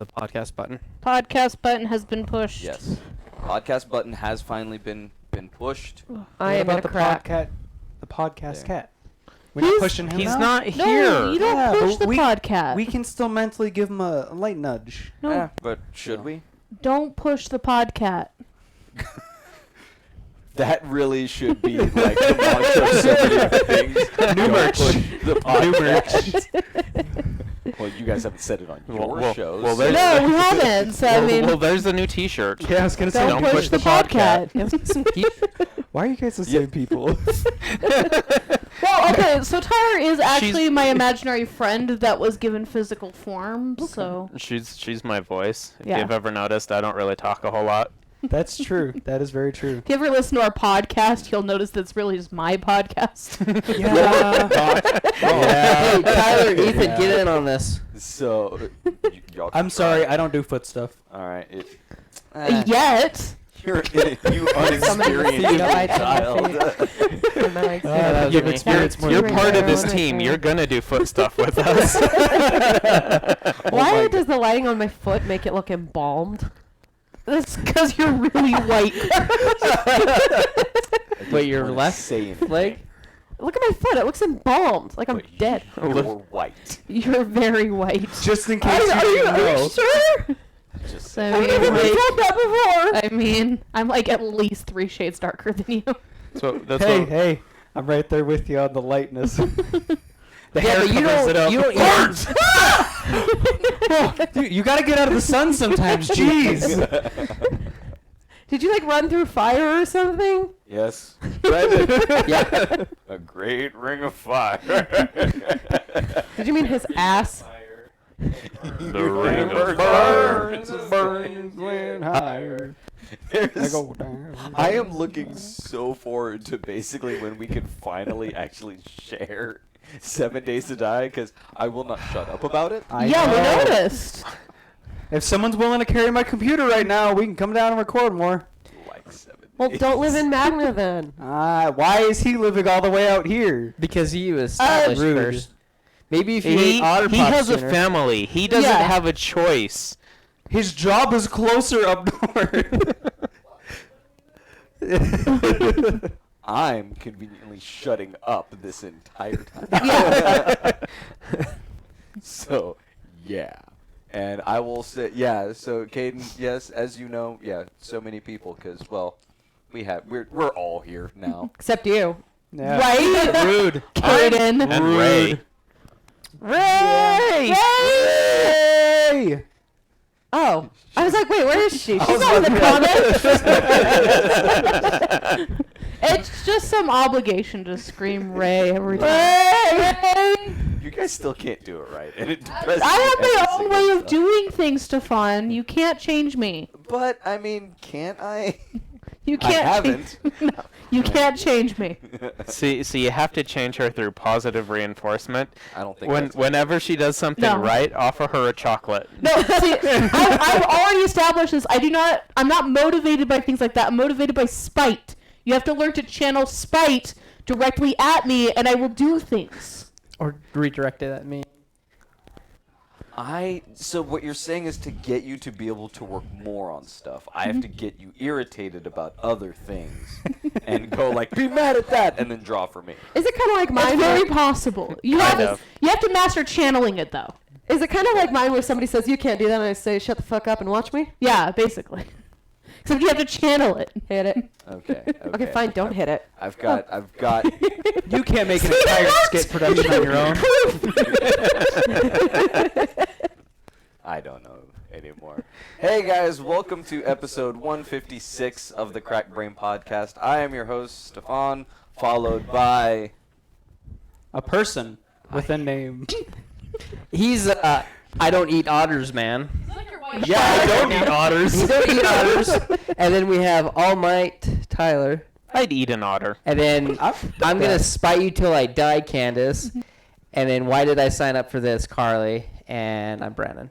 the podcast button. Podcast button has been pushed. Yes. Podcast button has finally been pushed. I am about in a crack. the podcast There. cat? We're not pushing him He's now? not No, here. you don't Yeah, push but the we- podcast. We can still mentally give him a light nudge. No, Yeah, but should we? don't push the podcast. That really should be like the mantra of so many things. New Don't merch. push the New podcast. Well, you guys haven't said it on your Well, shows. well, there's- No, we haven't. So I mean, well, there's a new T-shirt. Yeah, I was gonna say. don't push the podcast. Why are you guys the same people? Well, okay, so Tyler is actually my imaginary friend that was given physical form. So She's my voice. If Yeah. you've ever noticed, I don't really talk a whole lot. That's true. That is very true. if you ever listen to our podcast, you'll notice that's really just my podcast. Yeah. Hey, Tyler, Ethan, Yeah. get in on this. So, y'all I'm sorry, I don't do foot stuff. All right. Yet. You unexperienced child. You're part of this team. You're gonna do foot stuff with us. Why does the lighting on my foot make it look embalmed? That's because you're really white. Wait, your left leg? Look at my foot. It looks embalmed. Like I'm dead. You're white. You're very white. Just in case Are you you didn't know. sure? Just So, I've never been told that before. I mean, I'm like at least 3 shades darker than you. So that's Hey, what, hey, I'm right there with you on the lightness. The hair but you covers it up. don't Dude, you gotta get out of the sun sometimes. Jeez. Did you like run through fire or something? Yes. Brendan. Yeah. A great ring of fire. Did you mean his ass? the ring of burns when higher. I go down. I am looking so forward to basically when we can finally actually share 7 Days to Die, because I will not shut up about it. I Yeah, we know. noticed. If someone's willing to carry my computer right now, we can come down and record more. Like 7 Well, days. don't live in Magna then. Why is he living all the way out here? Because he was established rude. first. Maybe if you he ate otter he pops has a sooner. family. He doesn't Yeah. have a choice. His job is closer up north. I'm conveniently shutting up this entire time. Yeah. So, yeah. And I will say, yeah, so Caden, yes, as you know, yeah, so many people, because, well, we're all here now. Except you. Yeah. Right? Rude. Kaden. And Ray. Ray! Hey! Oh. I was like, wait, where is she? She's was not in the comments. It's just some obligation to scream Ray every time. Ray! You guys still can't do it right. And it depresses I have me my every own single way of time. doing things, Stefan. You can't change me. But, I mean, can't I? You I can't. haven't. No, you can't change me. See, you have to change her through positive reinforcement. I don't think that's Whenever she does something No. right, offer her a chocolate. No, see, I've already established this. I'm not motivated by things like that. I'm motivated by spite. You have to learn to channel spite directly at me, and I will do things. Or redirect it at me. So what you're saying is to get you to be able to work more on stuff. I have to get you irritated about other things and go like, be mad at that, and then draw for me. Is it kind of like It's mine? very Where, possible. You Kind have of. you have to master channeling it, though. is it kind of like mine where somebody says, you can't do that, and I say, shut the fuck up and watch me? Yeah, basically. Except you have to channel it. Hit it. Okay. Okay, fine, don't hit it. I've got. You can't make an entire skit production on your own. I don't know anymore. Hey guys, welcome to episode 156 of the Crack Brain Podcast. I am your host, Stefan, followed by... A person with a name. He's, I don't eat otters, man. Yeah, I don't eat otters. He don't eat otters. And then we have All Might Tyler. I'd eat an otter. And then I'm going to spite you till I die, Candace. And then why did I sign up for this, Carly? And I'm Brandon.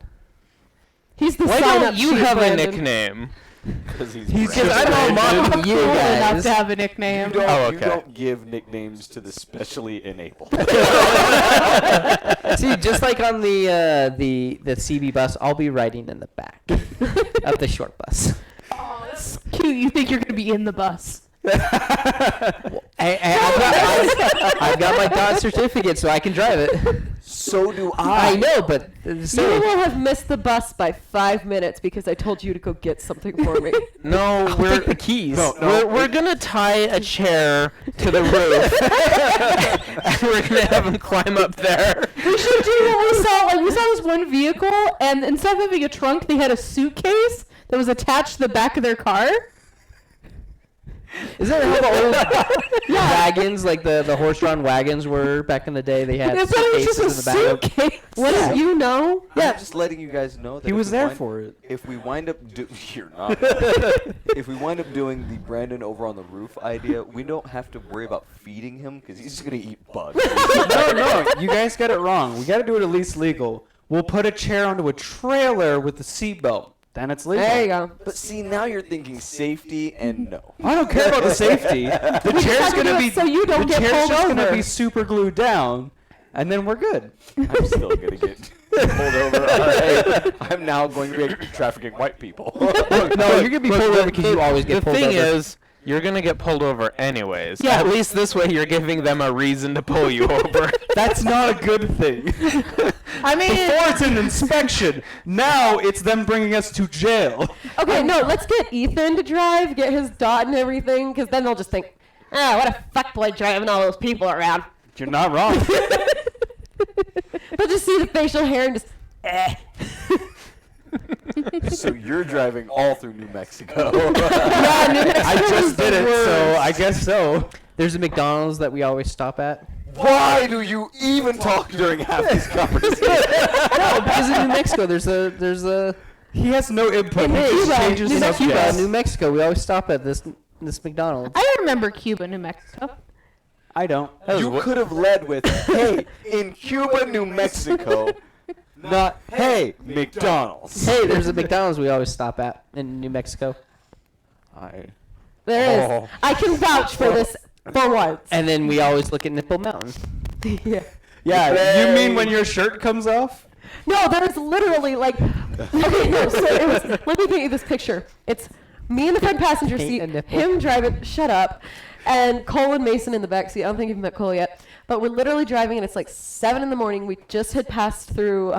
He's the Why sign don't up you sheet, have Brandon. a nickname? Because he's He's Brandon. just I'm all mocking you Cool enough guys. to have a nickname. You don't, Oh, you okay. don't give nicknames to the specially enabled. See, just like on the CB bus, I'll be riding in the back of the short bus. Oh, that's cute. You think you're going to be in the bus. I've got my dot certificate, so I can drive it. So do I know, but You still, will have missed the bus by 5 minutes because I told you to go get something for me. No, I'll we're take the keys. we're gonna tie a chair to the roof, and we're gonna have him climb up there. We should do what we saw. Like we saw this one vehicle, and instead of having a trunk, they had a suitcase that was attached to the back of their car. Is that how the old wagons, like the horse-drawn wagons, were back in the day? They had Yeah, but it was just suitcases a in the back. suitcase. Wouldn't you know? I'm just letting you guys know that He if was we there wind- for it. If we wind up you're not. If we wind up doing the Brandon over on the roof idea, we don't have to worry about feeding him because he's just gonna eat bugs. No, you guys got it wrong. We got to do it at least legal. We'll put a chair onto a trailer with a seatbelt. Then it's legal. There you go. But see, now you're thinking safety, and no. I don't care about the safety. The chair's have to gonna do be it so you don't the get chair's pulled just gonna over. be super glued down, and then we're good. I'm still gonna get pulled over. All right. I'm now going to be trafficking white people. No, you're gonna be pulled over because you always get pulled over. The thing is, you're gonna get pulled over anyways. Yeah. At least this way, you're giving them a reason to pull you over. That's not a good thing. I mean, Before it's an inspection, now it's them bringing us to jail. Okay, no, let's get Ethan to drive, get his dot and everything, because then they'll just think, oh, what a fuckboy driving all those people around. You're not wrong. They'll just see the facial hair and just, So you're driving all through New Mexico. yeah, New Mexico I is just the did it, so worst. I guess so. There's a McDonald's that we always stop at. Why do you even talk during half these conversations? No, because in New Mexico, there's a He has no input. He In just Cuba, changes New subjects. Cuba, New Mexico. We always stop at this McDonald's. I remember Cuba, New Mexico. I don't. You could have led with, hey, in Cuba, New Mexico, not, hey, McDonald's. Hey, there's a McDonald's we always stop at in New Mexico. there Oh. is. I can vouch for this for once. And then we always look at Nipple Mountain. Yeah. Yeah, you mean when your shirt comes off? No, there's literally like, okay, no, so it was, let me paint you this picture. It's me in the front passenger Paint seat, a nipple. him driving, shut up, and Cole and Mason in the back seat. I don't think you've met Cole yet, but we're literally driving and it's like 7 in the morning. We just had passed through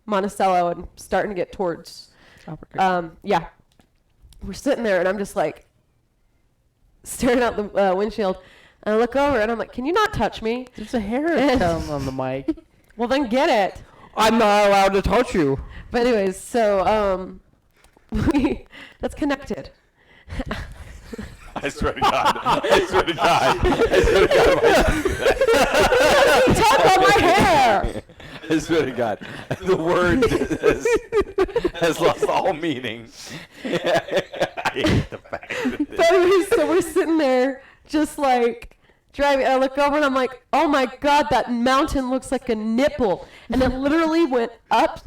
Monticello and starting to get towards, yeah. We're sitting there and I'm just like staring out the windshield. And I look over and I'm like, can you not touch me? There's a hair come on the mic. Well, then get it. I'm not allowed to touch you. But anyways, so that's connected. I swear to God. I swear to God. I swear to God. Why did you do that? Talk on my hair. I swear to God. The word has lost all meaning. I hate the fact that But anyways, so we're sitting there just like driving. And I look over and I'm like, oh my God, that mountain looks like a nipple. And it literally went up.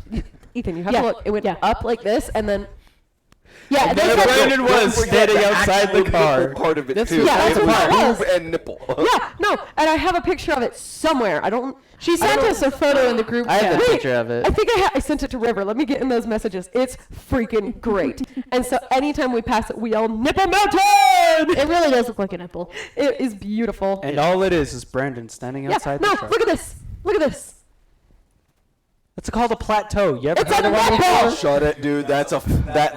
Ethan, you have Yeah. to look. It went Yeah. up like this and then. Yeah, And that's then what- Brandon was standing outside the car. Nipple part of it That's- too. yeah, that's It what it boob was. and nipple. Yeah, no, and I have a picture of it somewhere. I don't. she sent us a photo in the group I have chat. a picture of it. I think I sent it to River. Let me get in those messages. It's freaking great. And so anytime we pass it, we yell, Nipple Mountain! It really does look like a nipple. It is beautiful. And all it is Brandon standing Yeah, outside no, the truck. look at this. Look at this. It's called a plateau. You ever It's heard a of one nipple. before? Shut it, dude. That's a fat.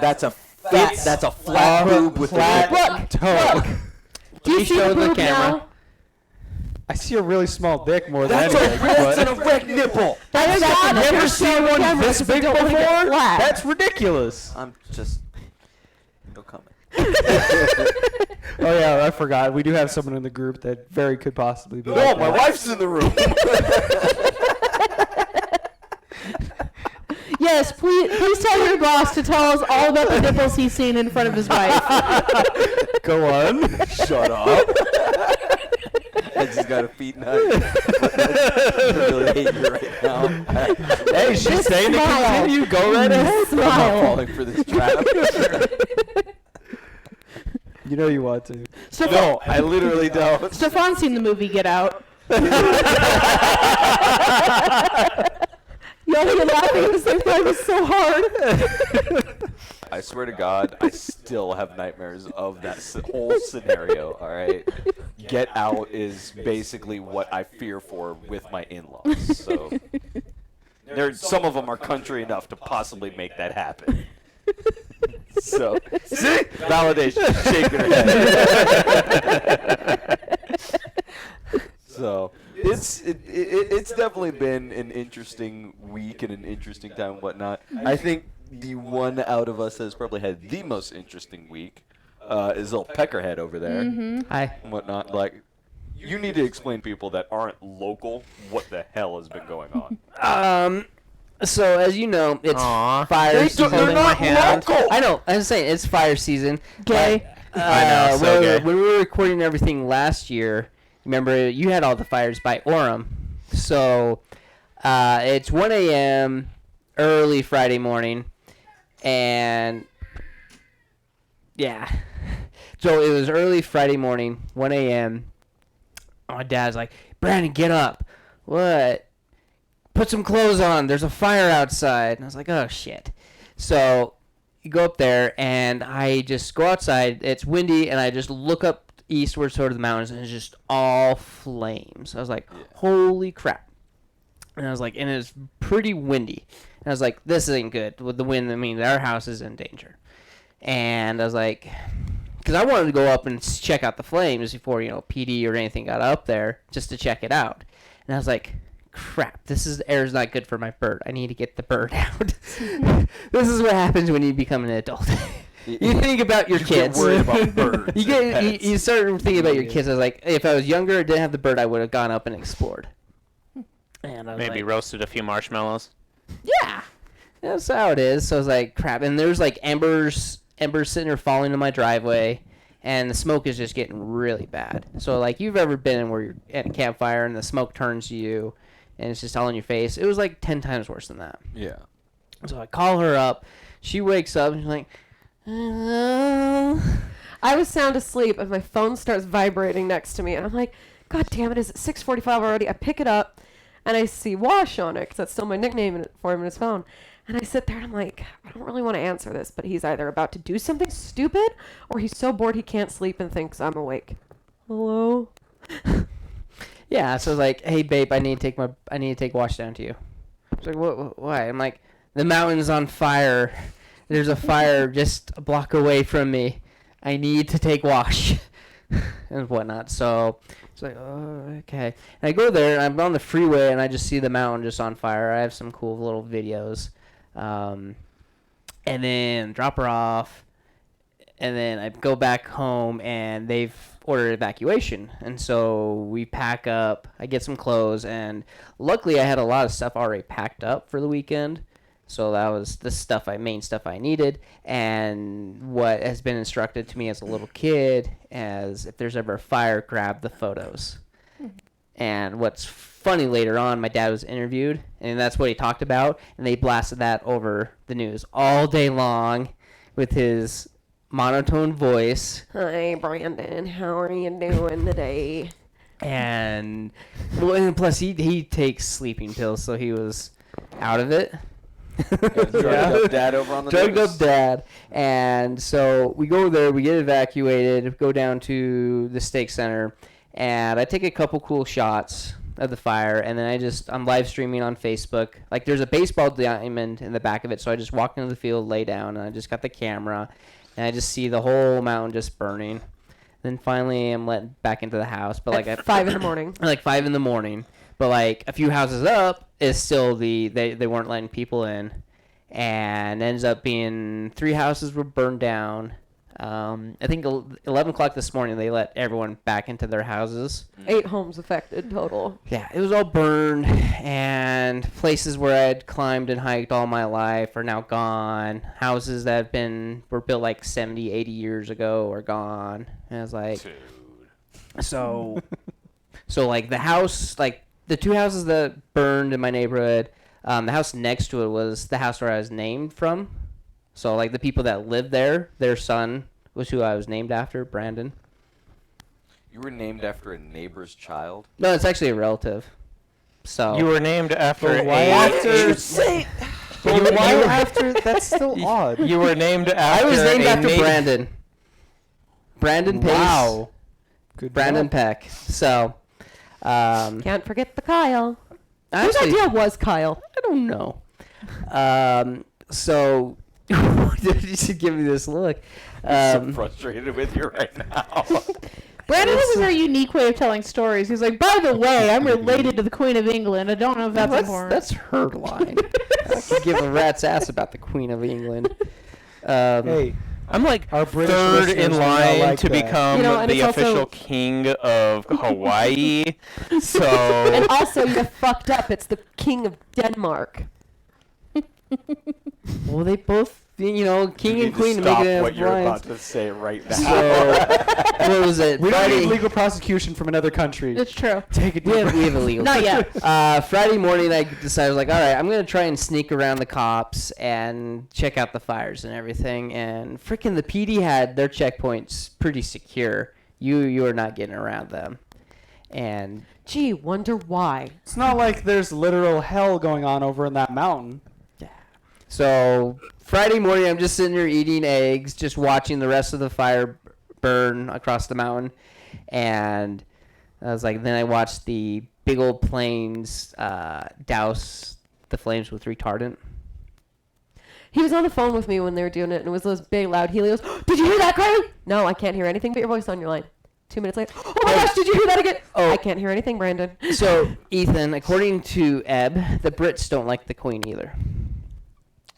It's That's a flat boob with flat the nipple. toe. Do you me see show the the boob camera. now? I see a really small dick more than That's anything. that's but- an erect nipple. Thank God You you're ever seen showing one camera this because I big don't before? wanna get flagged. That's ridiculous. I'm just no comment. Oh yeah, I forgot. We do have someone in the group that very could possibly be. No, like my that. wife's in the room. Yes, please tell your boss to tell us all about the nipples he's seen in front of his wife. Go on. Shut up. I just got a feet nut. I really hate you right now. Hey, she's saying to smile. continue. Go right ahead. I'm not Smile. falling for this trap. You know you want to. No, I literally don't. Stefan's seen the movie Get Out. Y'all are laughing at the same time. It's so hard. I swear to God, I still have nightmares of that whole scenario, all right? Get Out is basically what I fear for with my in-laws. So some of them are country enough to possibly make that happen. So, see? Validation. Shaking her head. So, it's definitely been an interesting week and an interesting time and whatnot. I think the one out of us that's probably had the most interesting week is little Peckerhead over there. Hi. And whatnot. Like, you need to explain to people that aren't local what the hell has been going on. So as you know, it's Aw. fire season. They're not local. I know. I'm saying it's fire season. Gay. I know, so gay. When we were recording everything last year, remember you had all the fires by Orem. So it's 1 a.m. early Friday morning, and yeah. So it was early Friday morning, 1 a.m. My dad's like, Brandon, get up. What? Put some clothes on. There's a fire outside. And I was like, oh, shit. So you go up there, and I just go outside. It's windy, and I just look up eastward toward the mountains, and it's just all flames. I was like, holy crap. And I was like, and it's pretty windy. And I was like, this ain't good. With the wind, I mean, our house is in danger. And I was like, because I wanted to go up and check out the flames before, PD or anything got up there, just to check it out. And I was like, crap, this air is not good for my bird. I need to get the bird out. This is what happens when you become an adult. You think about your kids. Get worried about birds. You start thinking about your kids. I was like, if I was younger and didn't have the bird, I would have gone up and explored. And I was Maybe like, roasted a few marshmallows. yeah, that's how it is. So I was like, crap. And there's like embers sitting there falling in my driveway, and the smoke is just getting really bad. So like, you've ever been in where you're at a campfire and the smoke turns to you, and it's just all in your face. It was like 10 times worse than that. Yeah. So I call her up. She wakes up and she's like, hello. I was sound asleep, and my phone starts vibrating next to me, and I'm like, God damn it, is it 6:45 already? I pick it up, and I see Wash on it, because that's still my nickname for him in his phone. And I sit there, and I'm like, I don't really want to answer this, but he's either about to do something stupid, or he's so bored he can't sleep and thinks I'm awake. Hello? Yeah, so I was like, hey babe, I need to take Wash down to you. She's like, what? Why? I'm like, the mountain's on fire. There's a fire just a block away from me. I need to take Wash and whatnot. So it's like, oh, okay. And I go there, and I'm on the freeway, and I just see the mountain just on fire. I have some cool little videos. And then drop her off, and then I go back home, and they've ordered evacuation. And so we pack up, I get some clothes, and luckily I had a lot of stuff already packed up for the weekend. So that was the main stuff I needed. And what has been instructed to me as a little kid, as if there's ever a fire, grab the photos. And what's funny, later on, my dad was interviewed, and that's what he talked about, and they blasted that over the news all day long with his monotone voice. Hi, Brandon. How are you doing today? And plus he takes sleeping pills, so he was out of it. Drugged up dad over on the Drugged news. up dad. And so we go there, we get evacuated, go down to the stake center, and I take a couple cool shots of the fire, and then I'm live streaming on Facebook. Like, there's a baseball diamond in the back of it, so I just walk into the field, lay down, and I just got the camera, and I just see the whole mountain just burning. Then finally I'm let back into the house, but like At 5 in the morning. like 5 in the morning. But like a few houses up is still they weren't letting people in, and ends up being 3 houses were burned down. I think 11 o'clock this morning they let everyone back into their houses. 8 homes affected total. Yeah, it was all burned, and places where I had climbed and hiked all my life are now gone. Houses that were built like 70, 80 years ago are gone. And I was like, Dude. so like the house, like the 2 houses that burned in my neighborhood, the house next to it was the house where I was named from. So like the people that lived there, their son was who I was named after, Brandon. You were named after a neighbor's child. No, it's actually a relative. So You were named after But why a. after? say? But why after? That's still odd. You were named after. I was named a after native- Brandon. Brandon Pace. Wow. Good Brandon job. Peck. So, Can't forget the Kyle. Whose actually, idea was Kyle? I don't know. So, you should give me this look. I'm so frustrated with you right now. Brandon has a very unique way of telling stories. He's like, by the way, I'm related to the Queen of England. I don't know if that's important. That's her line. I could give a rat's ass about the Queen of England. Hey, I'm like Our British third listeners in may not line like to that. become You know, and the it's also- official king of Hawaii. And So also, you're fucked up. It's the King of Denmark. Well, they both, king You and queen to stop make it what you're about alliance. to say right now. So, what was it? we don't Friday. need legal prosecution from another country. It's true. Take it. We have a legal. Not yet. Friday morning, I decided, all right, I'm going to try and sneak around the cops and check out the fires and everything. And freaking the PD had their checkpoints pretty secure. You are not getting around them. And Gee, wonder why. It's not like there's literal hell going on over in that mountain. so Friday morning, I'm just sitting there eating eggs, just watching the rest of the fire burn across the mountain. And I was like, then I watched the big old planes douse the flames with retardant. He was on the phone with me when they were doing it, and it was those big, loud helios. Did you hear that, Carly? No, I can't hear anything but your voice on your line. 2 minutes later. Oh my gosh, did you hear that again? Oh. I can't hear anything, Brandon. So, Ethan, according to Ebb, the Brits don't like the Queen either.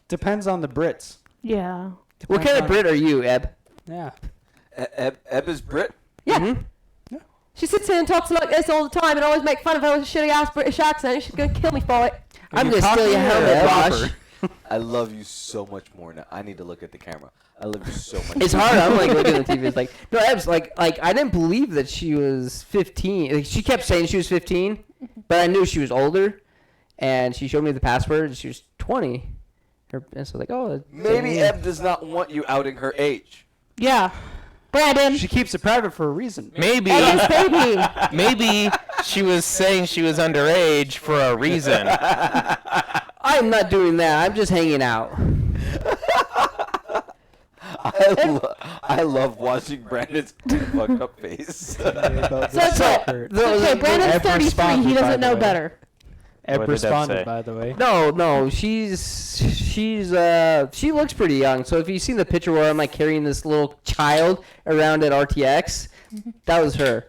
Depends on the Brits. Yeah. What kind of Brit are you, Ebb? Yeah. Eb is Brit. Yeah. Mhm. She sits here and talks like this all the time and always make fun of her with a shitty ass British accent. She's gonna kill me for it. I'm you going to steal talking your or helmet, proper? Bosh. I love you so much more now. I need to look at the camera. I love you so much. It's hard. I'm like looking at the TV. It's like, no, Ebb's like I didn't believe that she was 15. Like, she kept saying she was 15, but I knew she was older. And she showed me the password, and she was 20. And so like, oh, Maybe dang. Eb does not want you outing her age. Yeah. Brandon. She keeps it private for a reason. maybe Yes, baby. maybe she was saying she was underage for a reason. I'm not doing that. I'm just hanging out. I love watching Brandon's fucked up face. So it's okay. Brandon's Ebb 33. responded, He by doesn't the know way. better. Ebb What did Ebb say? responded, by the way. No, she looks pretty young. So if you see the picture where I'm like carrying this little child around at RTX, that was her.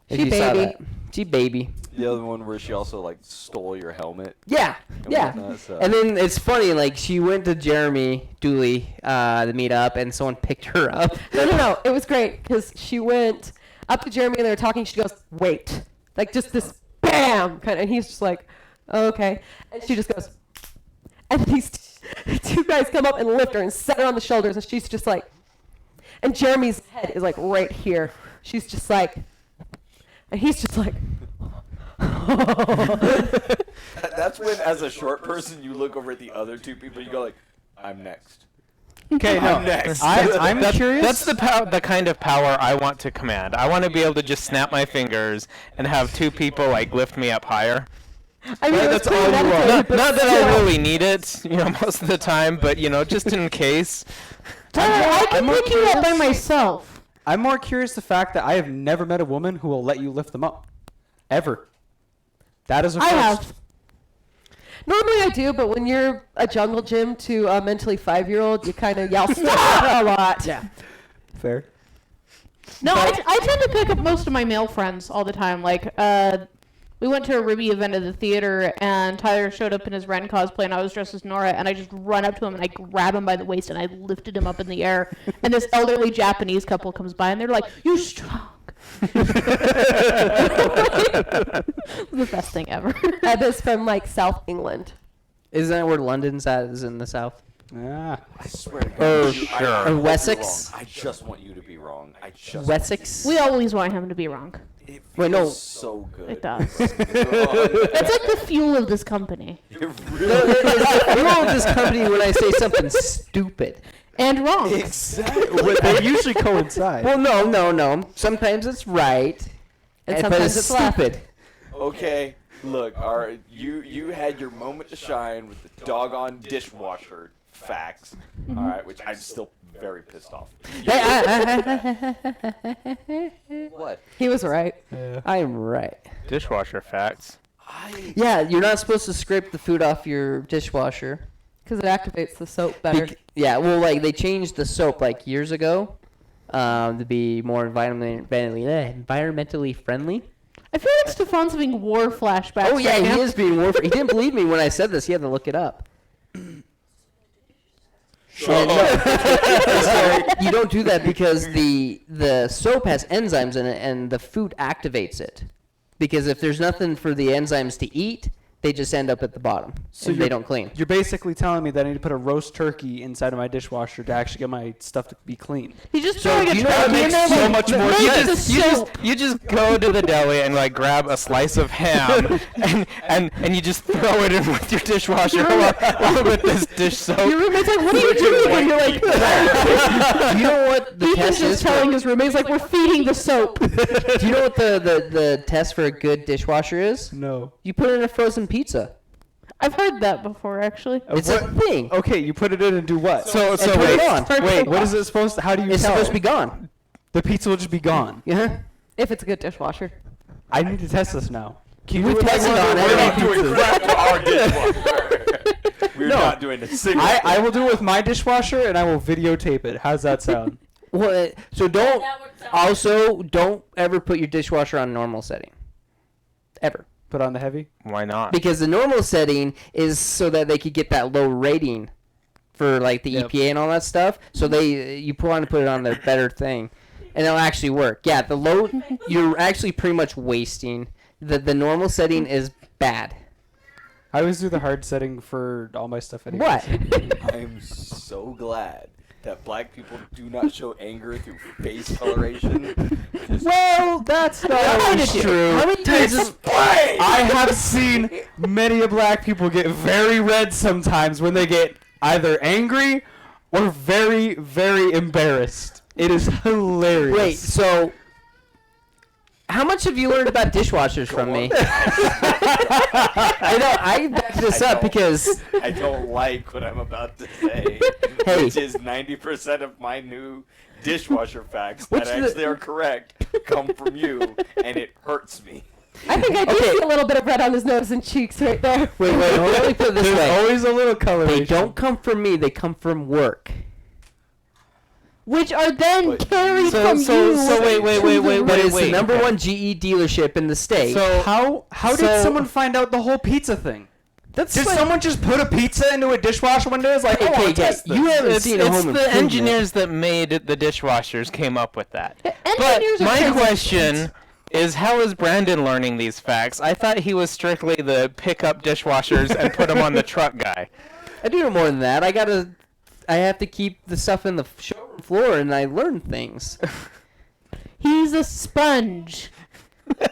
If She you saw baby. that. She baby. The other one where she also like stole your helmet. Yeah, and yeah. whatnot, so. And then it's funny, like she went to Jeremy Dooley, the meetup, and someone picked her up. No. It was great because she went up to Jeremy and they were talking. She goes, "Wait," like just this bam kind of, and he's just like, oh, "Okay," and she just goes, and these two guys come up and lift her and set her on the shoulders, and she's just like, and Jeremy's head is like right here. She's just like, and he's just like. That's when, as a short person, you look over at the other two people. You go like, "I'm next." Okay, no. I'm next. I'm curious. That's the kind of power I want to command. I want to be able to just snap my fingers and have two people like lift me up higher. I mean, it was That's all you want. premeditated, Not, but not that still. I really need it, most of the time, but just in case. Tyler, I can I'm more pick you up by curious. myself. I'm more curious the fact that I have never met a woman who will let you lift them up. Ever. That is a I first. have. Normally I do, but when you're a jungle gym to a mentally 5-year-old, you kind of yell stop a lot. Yeah. Fair. No, I tend to pick up most of my male friends all the time. Like, we went to a Ruby event at the theater, and Tyler showed up in his Ren cosplay, and I was dressed as Nora, and I just run up to him, and I grab him by the waist, and I lifted him up in the air. And this elderly Japanese couple comes by, and they're like, "You're strong." The best thing ever. Eb is from like South England. Isn't that where London's at? Is in the south? Yeah. I swear to God. Or- you- I sure. hope or you're Wessex? wrong. I just want you to be wrong. I just. Wessex? We always want him to be wrong. It Wait, no. feels so good. It does. Wrong. It's like the fuel of this company. It No, really. it's the fuel of this company when I say something stupid. And wrong. Exactly. They usually coincide. Well, no. Sometimes it's right, And but sometimes it's it's left. stupid. Okay, look, all right, you had your moment to shine with the doggone dishwasher facts, all right, which I'm still very pissed off. What? He was right. I'm right. Dishwasher facts. Yeah, you're not supposed to scrape the food off your dishwasher. Because it activates the soap better. Yeah, well, like they changed the soap like years ago to be more environmentally friendly. I feel like Stefan's having war flashbacks. Oh yeah, right now. he is being more. He didn't believe me when I said this. He had to look it up. And so you don't do that because the soap has enzymes in it, and the food activates it. Because if there's nothing for the enzymes to eat, they just end up at the bottom, so they don't clean. You're basically telling me that I need to put a roast turkey inside of my dishwasher to actually get my stuff to be clean. He's just So throwing a do you know turkey what in makes there. so like, much more make sense? the soap. You just go to the deli and like grab a slice of ham and you just throw it in with your dishwasher along with this dish soap. Your roommate's like, what are you doing? And you're like, Do you know what the Ethan's test just is? telling his roommates like, we're feeding the soap. Do you know what the test for a good dishwasher is? No. You put it in a frozen pizza. I've heard that before, actually. It's a thing. Okay, you put it in and do what? So put it on. Wait, what is it supposed to? How do you It's tell? supposed to be gone. The pizza will just be gone. Yeah. If it's a good dishwasher. I need to test this now. We've tested on We're not every doing pizza. crap to our dishwasher. We're No. not doing a single I thing. will do it with my dishwasher and I will videotape it. How's that sound? Well, so don't ever put your dishwasher on normal setting. Ever. Put on the heavy. Why not? Because the normal setting is so that they could get that low rating for like the Yep. EPA and all that stuff. So you want to put it on the better thing, and it'll actually work. Yeah, the low, you're actually pretty much wasting. The normal setting is bad. I always do the hard setting for all my stuff anyway. What? I'm so glad that black people do not show anger through face coloration. Well, that's not always true. How many times is I have seen many of black people get very red sometimes when they get either angry or very, very embarrassed. It is hilarious. wait? So how much have you learned about dishwashers from me? I know I backed this up because I don't like what I'm about to say, Hey. which is 90% of my new dishwasher facts What's that the- actually are correct come from you, and it hurts me. I think I do Okay. see a little bit of red on his nose and cheeks right there. wait. Let me put it this There's way. always a little coloration. They don't come from me. They come from work. Which are then Wait, carried so- from so- you. so wait, to wait, the wait, room. But it's the wait. number one GE dealership in the state. So How did someone find out the whole pizza thing? that's Did like- someone just put a pizza into a dishwasher one day? It's like, Hey, I want hey, to test this. you haven't it's seen a home the improvement. engineers that made the dishwashers came up with that. But Engineers are my crazy. question is, how is Brandon learning these facts? I thought he was strictly the pick up dishwashers and put them on the truck guy. I do more than that. I have to keep the stuff in the showroom floor, and I learn things. He's a sponge.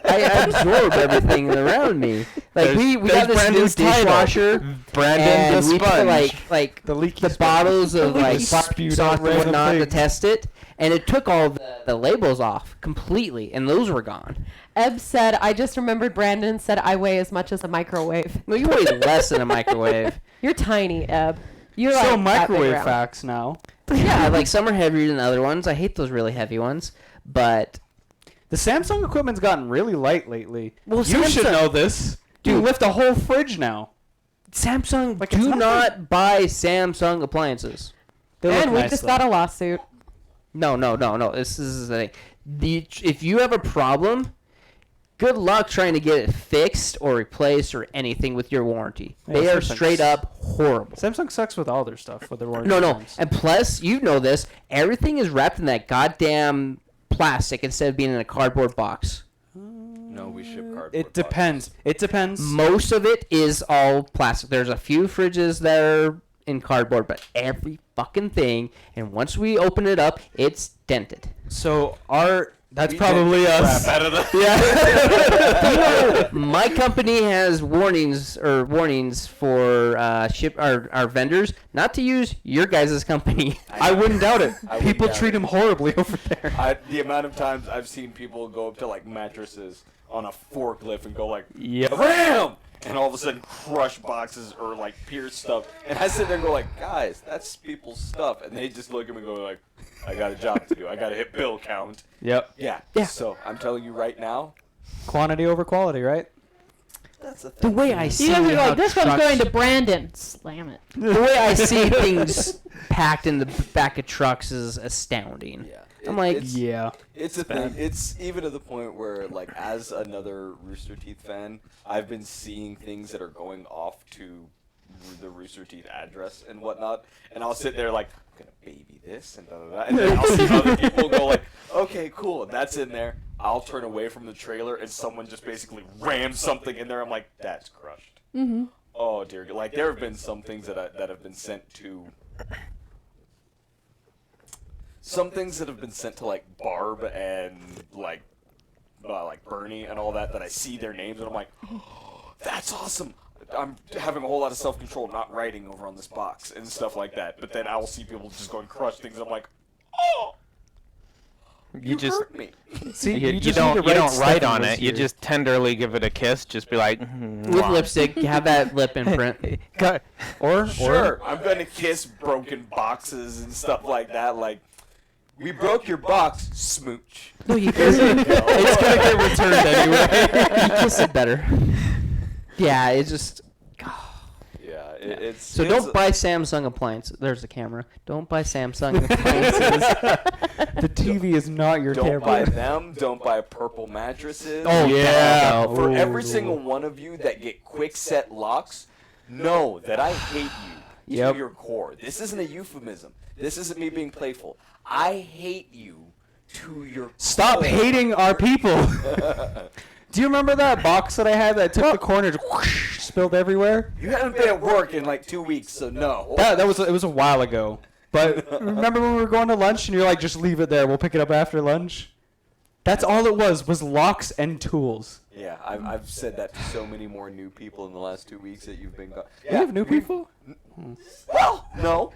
I absorb everything around me. Like we got this new Brandon's title. dishwasher, Brandon and the we put sponge. like The leaky the sponge. bottles of like leaky barbecue spewed sauce out and random whatnot to things. test it, and it took all the labels off completely, and those were gone. Eb said, I just remembered Brandon said I weigh as much as a microwave. No, you weigh less than a microwave. You're tiny, Eb. You're So like that big microwave around. facts now. Yeah, like some are heavier than other ones. I hate those really heavy ones, but The Samsung equipment's gotten really light lately. Well, you should Samsung- know this. You Dude. lift a whole fridge now. Samsung Like, it's do not not buy Samsung appliances. They look And we nice, just though. got a lawsuit. No. This is the thing. If you have a problem, good luck trying to get it fixed or replaced or anything with your warranty. Yeah, They are Samsung straight up horrible. Samsung sucks with all their stuff with their warranty. No. terms. And plus, you know this, everything is wrapped in that goddamn plastic instead of being in a cardboard box. No, we ship cardboard. It depends. It depends. Most of it is all plastic. There's a few fridges that are in cardboard, but every fucking thing, and once we open it up, it's dented. So That's We probably did the us. crap out of the- Yeah. My company has warnings for our vendors not to use your guys' company. I wouldn't doubt it. I wouldn't People doubt treat it. him horribly over there. The amount of times I've seen people go up to like mattresses on a forklift and go like, Yep. "Ram!" and all of a sudden crush boxes or like pierce stuff. And I sit there and go like, "Guys, that's people's stuff," and they just look at me and go like, "I got a job to do. I got to hit bill count." Yep. Yeah. Yeah. So I'm telling you right now, Quantity over quality, right? that's a The thing. way I see You guys are how like, this one's trucks- going to Brandon. Slam it. the way I see things packed in the back of trucks is astounding. Yeah. I'm like, Yeah. It's a thing. It's even to the point where, like, as another Rooster Teeth fan, I've been seeing things that are going off to the Rooster Teeth address and whatnot, and I'll sit there like, I'm gonna baby this and da da da, and then I'll see other people go like, okay, cool, that's in there. I'll turn away from the trailer and someone just basically rams something in there. I'm like, that's crushed. Mm-hmm. Oh dear, like there have been some things that have been sent to. Some things that have been sent to like Barb and like Bernie and all that I see their names and I'm like, oh, that's awesome. I'm having a whole lot of self-control not writing over on this box and stuff like that. But then I will see people just go and crush things. I'm like, oh, you just hurt me. See, you just don't need to you don't write Stephen on was it. You here. just tenderly give it a kiss. Just be like, with lipstick, have that lip imprint. or Sure, I'm gonna kiss broken boxes and stuff like that. Like, we broke your box, smooch. No, you kiss it. it's gonna get returned anyway. You kiss it better. Yeah, it's just. Yeah, it's So it's don't buy Samsung appliances. There's the camera. Don't buy Samsung appliances. The TV is not your Don't camera. buy them. Don't buy purple mattresses. Oh yeah. For Ooh. every single one of you that get quick set locks, know that I hate you Yep. to your core. This isn't a euphemism. This isn't me being playful. I hate you to your Stop core. hating our people. Do you remember that box that I had that took the corner, just whoosh, spilled everywhere? You haven't been at work in like 2 weeks, so no. That was it was a while ago. But remember when we were going to lunch and you're like, just leave it there. We'll pick it up after lunch. That's all it was locks and tools. Yeah, I've said that to so many more new people in the last 2 weeks that you've been gone. We have new people? Well, no.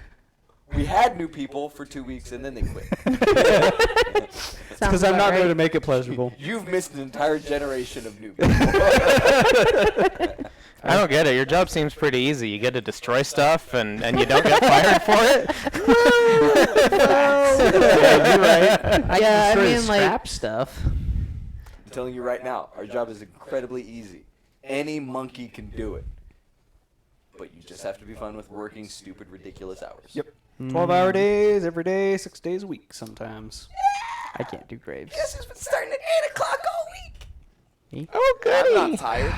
We had new people for 2 weeks and then they quit. Because I'm not there to make it pleasurable. You've missed an entire generation of new people. I don't get it. Your job seems pretty easy. You get to destroy stuff, and you don't get fired for it. Yeah, you're right. I Yeah, I can mean, like- scrap stuff. I'm telling you right now, our job is incredibly easy. Any monkey can do it. But you just have to be fine with working stupid, ridiculous hours. Yep. 12-hour days, every day, 6 days a week sometimes. I can't do graves. Guess who's been starting at 8 o'clock all week? Oh, goody. I'm not tired.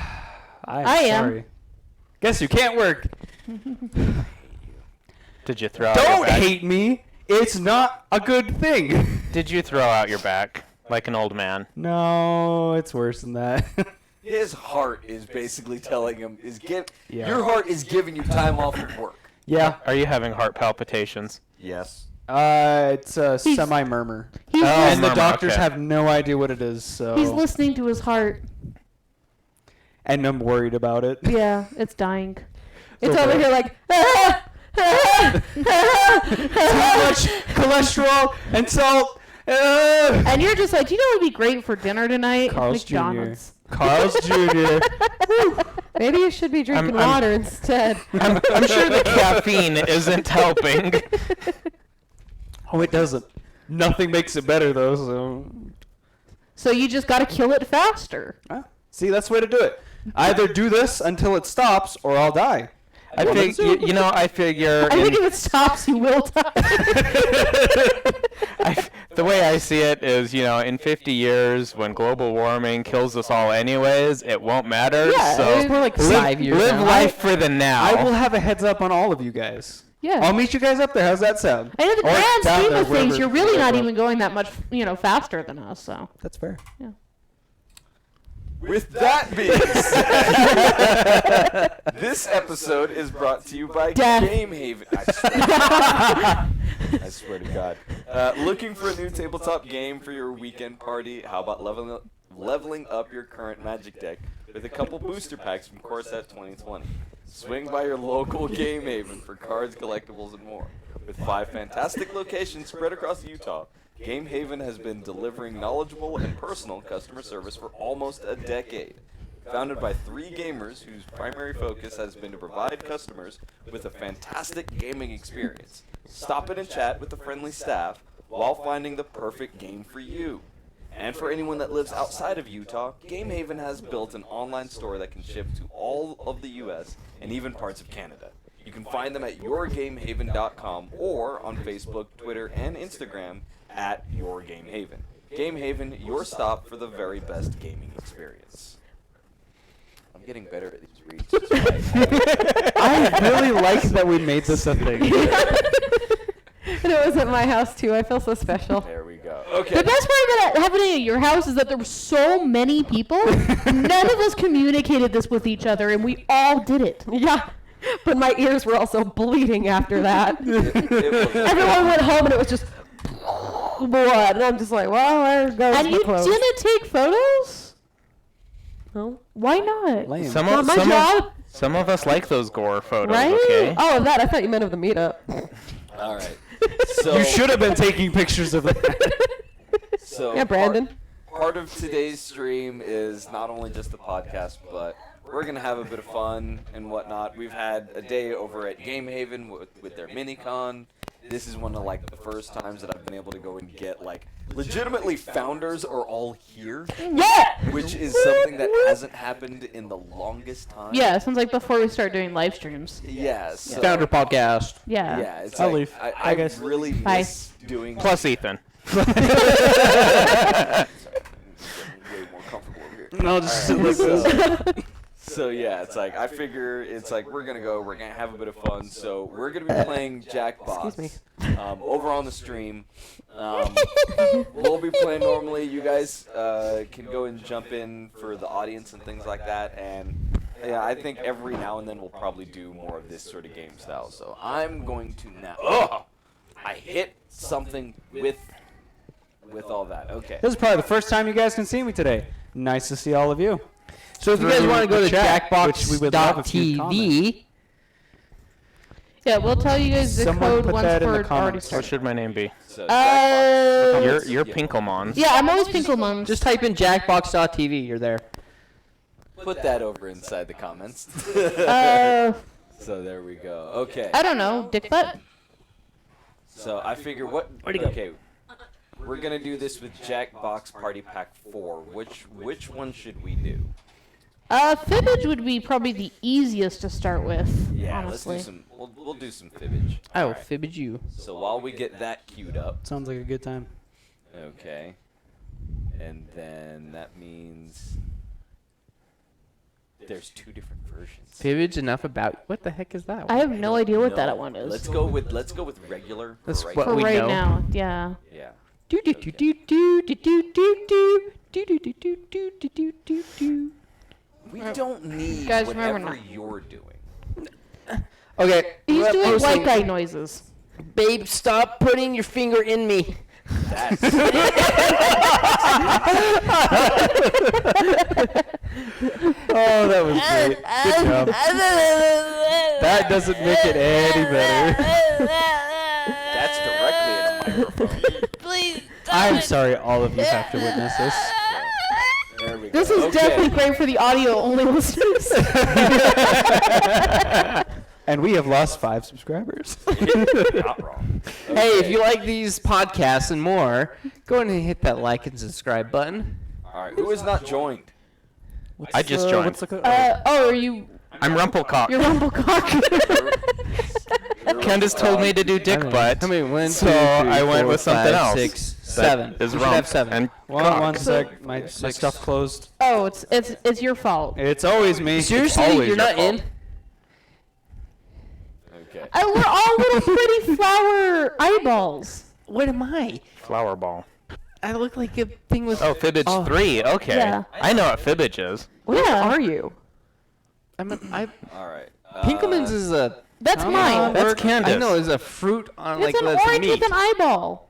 I am. Sorry. Guess you can't work. Did you throw out your Don't back? hate me. It's not a good thing. Did you throw out your back like an old man? No, it's worse than that. His heart is basically telling him, Yeah. your heart is giving you time off of work. Yeah. Are you having heart palpitations? Yes. It's a He's- semi-murmur. He's, Oh, And the murmur, doctors okay. have no idea what it is, so... he's listening to his heart. And I'm worried about it. Yeah, it's dying. It's Okay. over here like, Too much cholesterol and salt. and you're just like, do you know what would be great for dinner tonight? Carl's Jr. McDonald's. Carl's Jr. Maybe you should be drinking I'm- water instead. I'm sure the caffeine isn't helping. Oh, it doesn't. Nothing makes it better, though, so... So you just got to kill it faster. Ah, see, that's the way to do it. Either do this until it stops, or I'll die. I figure I think if it stops, you will die. the way I see it is, in 50 years, when global warming kills us all anyways, it won't matter. Yeah, so it's more like live, 5 years live now. life for the now. I will have a heads up on all of you guys. Yeah. I'll meet you guys up there. How's that sound? And in the Or grand down scheme there, of things, wherever- you're really not wherever. even going that much, faster than us. So That's fair. With that being said, this episode is brought to you by Death. Game Haven. I swear to God. Looking for a new tabletop game for your weekend party? How about leveling up your current Magic deck with a couple booster packs from Core Set 2020? Swing by your local Game Haven for cards, collectibles, and more. With 5 fantastic locations spread across Utah, Game Haven has been delivering knowledgeable and personal customer service for almost a decade. Founded by 3 gamers whose primary focus has been to provide customers with a fantastic gaming experience. Stop in and chat with the friendly staff while finding the perfect game for you. And for anyone that lives outside of Utah, Game Haven has built an online store that can ship to all of the U.S. and even parts of Canada. You can find them at yourgamehaven.com or on Facebook, Twitter, and Instagram at yourgamehaven. Game Haven, your stop for the very best gaming experience. I'm getting better at these reads. I really like that we made this a thing. And it was at my house too. I feel so special. There we go. Okay. The best part about happening at your house is that there were so many people. None of us communicated this with each other, and we all did it. Yeah. But my ears were also bleeding after that. Everyone went home and it was just blood. And I'm just like, well, there goes And my you clothes. didn't take photos? No. Why not? Lame. Some Not of, my some, job. of, some of us like those gore photos, Right? okay? Oh, of that. I thought you meant of the meetup. All right. So You should have been taking pictures of that. So Yeah, Brandon. Part of today's stream is not only just the podcast, but we're gonna have a bit of fun and whatnot. We've had a day over at Game Haven with their mini-con. This is one of like the first times that I've been able to go and get like legitimately founders are all here, Yeah! which is something that hasn't happened in the longest time. Yeah, it sounds like before we start doing live streams. Yeah. So, Founder podcast. Yeah. Yeah. It's I'll like, leave. I guess. really Bye. miss doing. Plus Ethan. Sorry, I'm getting way more comfortable over here. No, just sit Alright, like this. So yeah, it's like I figure it's like we're gonna have a bit of fun. So we're gonna be playing Jackbox Excuse over on the stream. We'll be playing normally. You guys can go and jump in for the audience and things like that. And yeah, I think every now and then we'll probably do more of this sort of game style. So I'm going to now. Oh, I hit something with all that. Okay. This is probably the first time you guys can see me today. Nice to see all of you. So if you guys Through want to go the to chat, which we would love if you'd jackbox.tv, Yeah, we'll tell you guys the Someone code put once that in the we're already comments. What started. should my name be? So Jackbox. You're Yeah. Pinkelmon. Yeah, I'm always Pinkelmon. just type in jackbox.tv. You're there. Put that over inside the comments. So there we go. Okay. I don't know, dick butt. So I figure okay. We're gonna do this with Jackbox Party Pack 4. Which one should we do? Fibbage would be probably the easiest to start with. Yeah, honestly. let's do some. We'll do some fibbage. I will Alright. fibbage you. So while we get that queued up, Sounds like a good time. okay, and then that means there's 2 different versions. Fibbage enough about what the heck is that? I have no idea what No, that one is. Let's go with regular. for That's right what For we right know. now, yeah. Yeah. Do do do do do do do do do do do do do do do do do. We don't need Guys, remember whatever now. you're doing. Okay. He's we're doing posting- white guy noises. Babe, stop putting your finger in me. That's Oh, that was great. Good job. That doesn't make it any better. that's directly in a microphone. Please. I'm sorry all of you have to witness this. There we go. This is Okay. definitely great for the audio only listeners. And we have lost 5 subscribers. Not wrong. Hey, if Okay. you like these podcasts and more, go ahead and hit that like and subscribe button. All right, who has not joined? I just joined. What's the code? Are you? I'm Rumplecock. You're Rumblecock. Candace told me to do dick butt. How many? 1, 2, So 3, I went 4, with something 5, else. 6, That 7. is We should rump have 7. and One cock. sec. My 6. stuff closed. Oh, it's your fault. It's always me. Seriously, always you're your not fault. in? Okay. We're all little pretty flower eyeballs. What am I? Flower ball. I look like a thing with. Oh, Fibbage Oh. 3. Okay. Yeah. I know what Fibbage is. Where Yeah. are you? All right. Pinkelman's is a. That's mine. That's Candace. I know, is a fruit on It's like an that's orange meat. with an eyeball.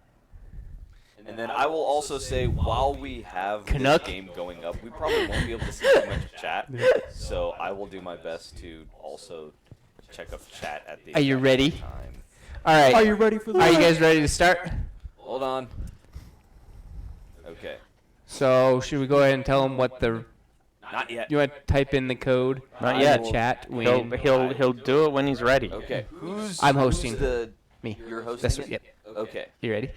And then I will also say, while we have Canuck. this game going up, we probably won't be able to see too much chat. So I will do my best to also check up chat at the Are you exact ready? time. All right. Are you ready for Are you guys ready to start? Hold on. Okay. So should we go ahead and tell them what the? Not yet. You want to type in the code? Not in yet. the chat. He'll do it when he's ready. Okay. Who's I'm hosting. Me. You're hosting. That's it? yep. Okay. You ready?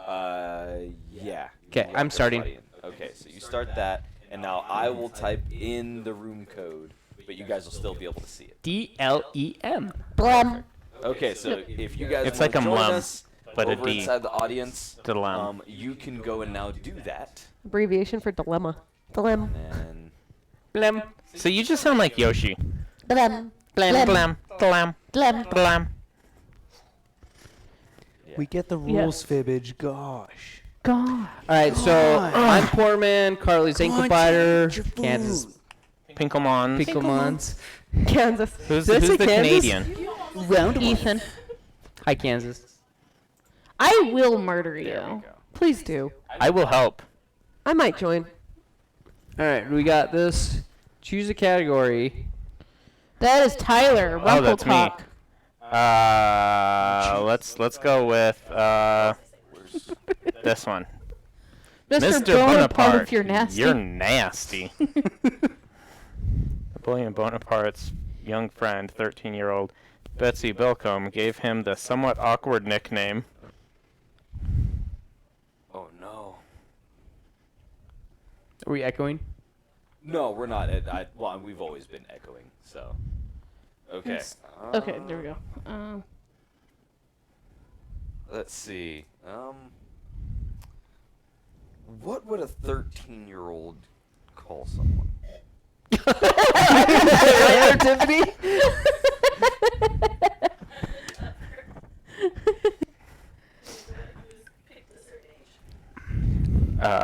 Yeah. 'Kay, I'm starting. Okay, so you start that, and now I will type in the room code, but you guys will still be able to see it. DLEM. Blum. Okay, so if you guys It's want like a to join mum, us but a over D. inside the audience, Dilemma. you can go and now do that, Abbreviation for dilemma. Dilemma. and Blem. So you just sound like Yoshi. Blum. Blam, blam, blam, Blum. blam. We get the Yeah. rules, Fibbage. Gosh. God. All right, so I'm Poor Man, Carly's Ankle Biter, Change your food. Kansas Pinkelmons. Pinkelmons. Kansas. Who's Did I say the Kansas? Canadian? Ethan. Hi, Kansas. I will murder you. there we go. Please do. I will help. I might join. All right, we got this. Choose a category. That is Tyler. Oh, that's me. Rumplecock. Let's go with this one. Mr. Mr. Bonaparte, if you're nasty. You're nasty. Napoleon Bonaparte's young friend, 13-year-old Betsy Bilcombe, gave him the somewhat awkward nickname. oh no, Are we echoing? no, we're not. Well, we've always been echoing, so. Okay. Okay, there we go. Let's see. What would a 13-year-old call someone? Tiffany?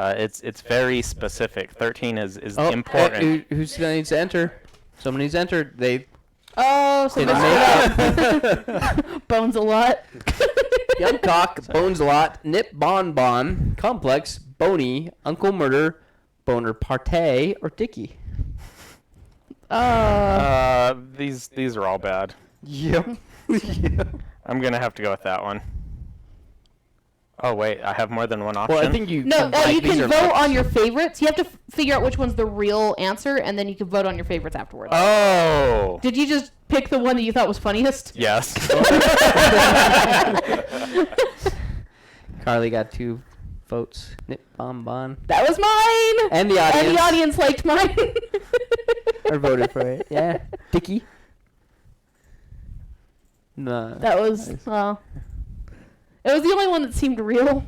It's very specific. 13 is Oh, important. Who needs to enter? Someone needs to enter. They Oh, so didn't Mr. make it. Bones a lot. Young Cock, Bones a Lot, Nip Bon Bon, Complex, Boney, Uncle Murder, Boner Partay, or Dickie. These are all bad. Yep. Yep. I'm gonna have to go with that one. Oh wait, I have more than one option. Well, I think you. No, like, you these can are vote votes. on your favorites. You have to figure out which one's the real answer, and then you can vote on your favorites afterwards. Oh. Did you just pick the one that you thought was funniest? Yes. Carly got 2 votes. Nip Bon Bon. That was mine. And the audience. And the audience liked mine. Or voted for it. Yeah. Dickie. No. That was well. It was the only one that seemed real.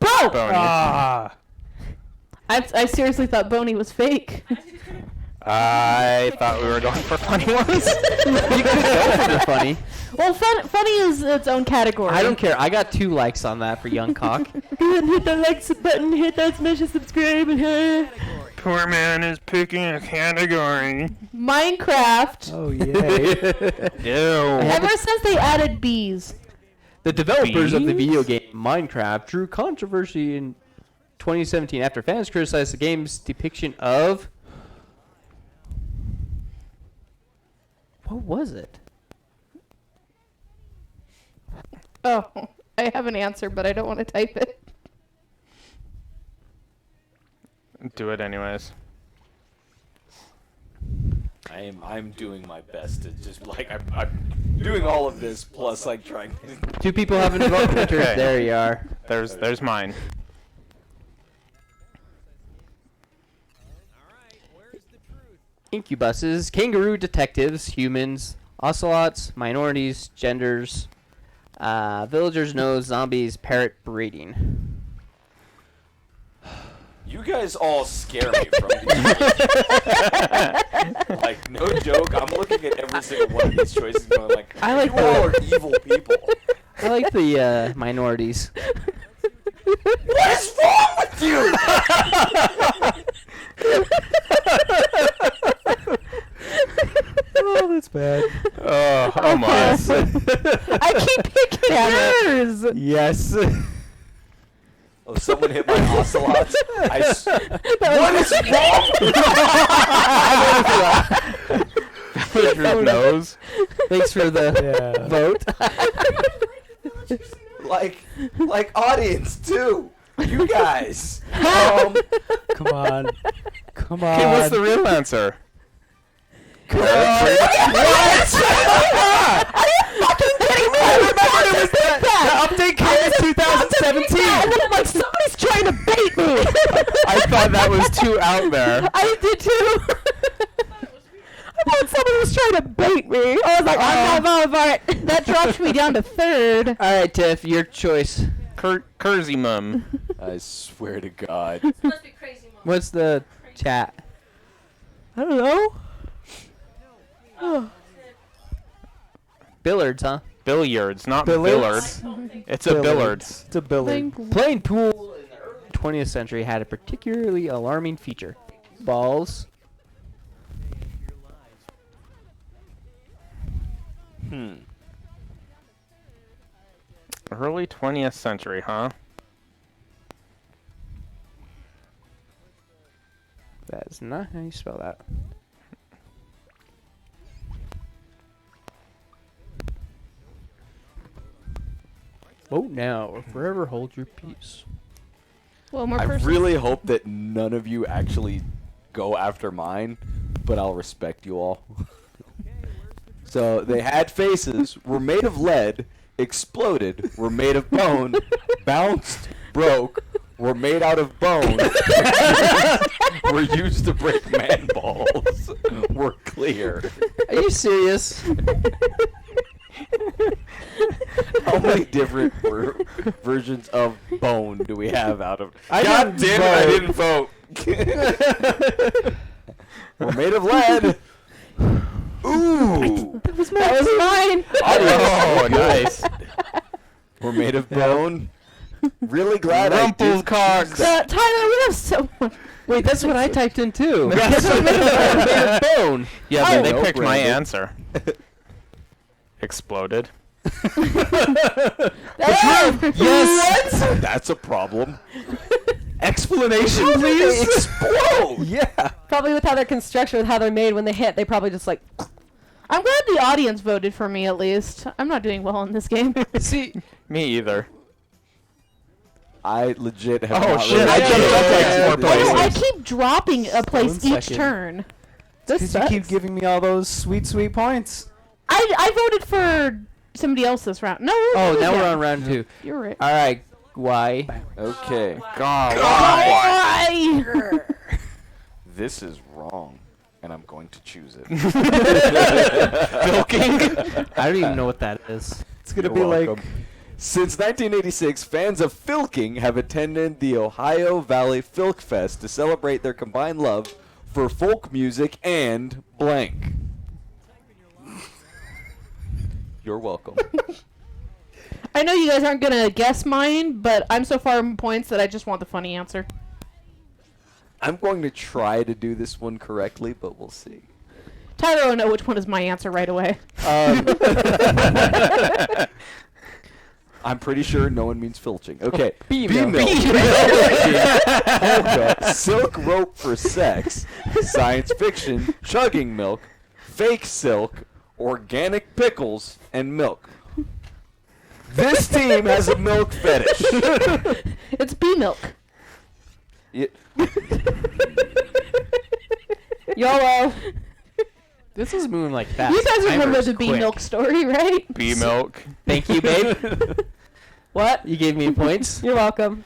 Bro! Boney. Ah. I seriously thought Boney was fake. I thought we were going for funny ones. You could go for the funny. Well, funny is its own category. I don't care. I got 2 likes on that for Young Cock. Hit that like button, hit that smash and subscribe, and Poor man is picking a category. Minecraft. Oh yay. Ew. Ever since they added bees. The developers of the Bees? video game Minecraft drew controversy in 2017 after fans criticized the game's depiction of... What was it? Oh, I have an answer, but I don't want to type it. Do it anyways. I'm doing my best to just like I'm doing all of this plus like trying. 2 people haven't voted. Okay. There you are. There's mine. Incubuses, kangaroo detectives, humans, ocelots, minorities, genders, villagers, nose, zombies, parrot breeding. You guys all scare me from these. Like, no joke, I'm looking at every single one of these choices going like, I like you all are evil people. I like the minorities. What is wrong with you? Oh, that's bad. Oh, Almost. I keep picking yours. Yes. Oh, someone hit my ocelots. What is wrong? Your nose. Thanks for the vote. like audience too. You guys. Come on. Come on. Okay, what's the real answer? The update came in 2017. And then I'm like, somebody's trying to bait me. I thought that was too out there. I did too. I thought somebody was trying to bait me. I was like, I'm not over it. That drops me down to third. All right, Tiff, your choice. Curzy mum. I swear to God. Must be crazy. Mom. What's the chat? I don't know. Billards, huh? Billiards, not Billiards? billards. It's a billard. It's a billard. Playing pool in the early 20th century had a particularly alarming feature. Balls. Early 20th century, huh? That is not how you spell that. Vote now or forever hold your peace. Well, more I person. really hope that none of you actually go after mine, but I'll respect you all. So they had faces, were made of lead, exploded, were made of bone, bounced, broke, were made out of bone, were used to break man balls, were clear. Are you serious? How many different versions of bone do we have out of? I God didn't damn it! I vote. didn't vote. We're made of lead. Ooh. That was mine. Oh, nice. We're made of bone. Really glad I did. Rumpelcocks. Tyler, we have so much. Wait, that's what I typed in too. Yes. Made of bone. Yeah, Oh, but they no, picked my Brandon. answer. Exploded. Yes. That's a problem. Explanation, They please. explode. Yeah. Probably with how they're constructed, with how they're made, when they hit, they probably just like. I'm glad the audience voted for me at least. I'm not doing well in this game. See, me either. I legit have. Oh, not shit, really I jumped up like looked four at places. I this. keep dropping a place each second. turn. This Because you keep sucks. giving me all those sweet, sweet points. I voted for somebody else this round. No. Oh, now we're yeah. on round 2. You're right. All right, why? Okay. God. Why? This is wrong, and I'm going to choose it. Bilking. I don't even know what that is. It's going to You're be like. welcome. Since 1986, fans of Filking have attended the Ohio Valley Filk Fest to celebrate their combined love for folk music and blank. You're welcome. I know you guys aren't gonna guess mine, but I'm so far in points that I just want the funny answer. I'm going to try to do this one correctly, but we'll see. Tyler will know which one is my answer right away. I'm pretty sure no one means filching. Okay. B-milk. Polka, silk rope for sex, science fiction, chugging milk, fake silk, organic pickles, and milk. This team has a milk fetish. It's bee milk. It- YOLO. This is moving like fast. You guys remember Timer's the bee quick. milk story, right? Bee milk. Thank you, babe. What? You gave me points. You're welcome.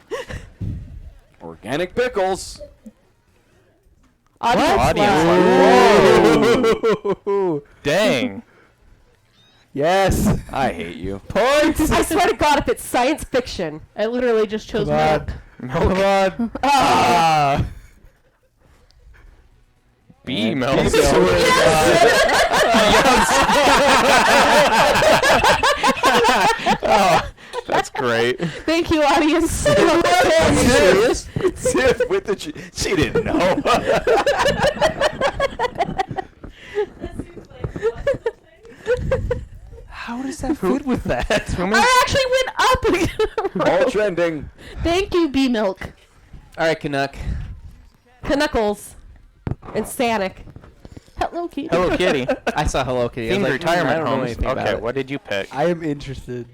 Organic pickles. Audience Audience. Whoa. Dang. Yes. I hate you. Points. I swear to God, if it's science fiction. I literally just chose Come on. milk. Come on. Ah. Bee And milk. bee milk. Oh, that's great. Thank you, audience. Serious? Tiff with the she didn't know. that fit with that? I actually went up. All trending. Thank you, B Milk. All right, Canuck. Knuckles and Sonic. Hello, Kitty. Hello Kitty. I saw Hello Kitty. I was Themed like, I retirement don't know homes. anything about Okay, it. what did you pick? I am interested.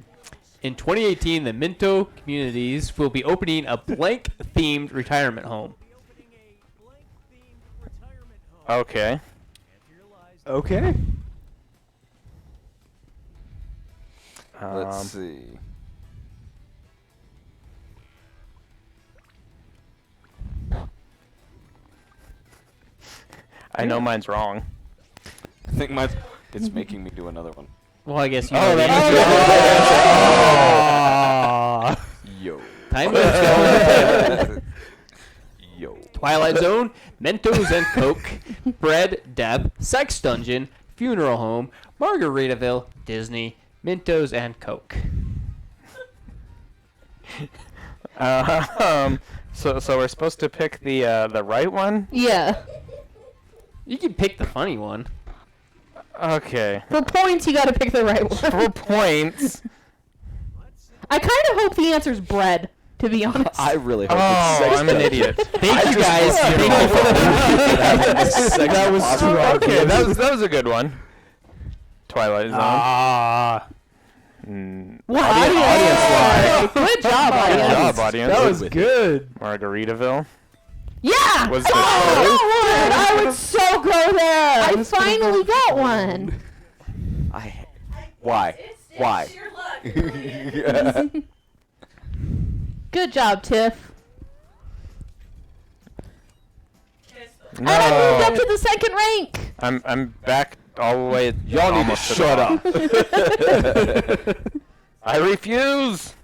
In 2018, the Minto communities will be opening a blank-themed retirement home. Okay. Okay. Let's see. I know mine's wrong. I think mine's. It's making me do another one. Well, I guess you Oh, know the that answer. Yo. Time is going. Yo. Twilight Zone, Mentos and Coke, Bread, Deb, Sex Dungeon, Funeral Home, Margaritaville, Disney, Mentos and Coke. So we're supposed to pick the right one? Yeah. You can pick the funny one. Okay. For points, you gotta pick the right one. For points. I kind of hope the answer's bread, to be honest. I really hope Oh, it's sex. I'm an idiot. Thank you guys. Thank you for the That was too okay. That was a good one. Twilight Zone. What? Audience Good job, Good audience. job, audience. That was good. Margaritaville. Yeah! Was I the got one! I would so go there! I finally got one. Why? Why? Good job, Tiff. No. And I moved up to the second rank. I'm back all the way. Y'all need to almost shut the up. bottom. I refuse.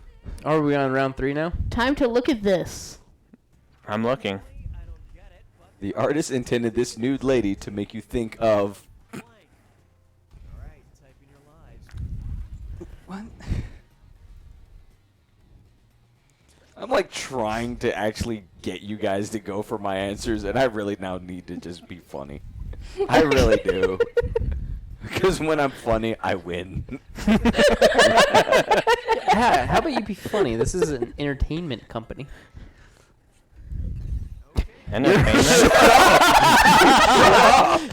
Are we on round 3 now? Time to look at this. I'm looking. The artist intended this nude lady to make you think of. What? I'm like trying to actually get you guys to go for my answers, and I really now need to just be funny. I really do. Because when I'm funny, I win. Yeah, how about you be funny? This is an entertainment company. Entertainment.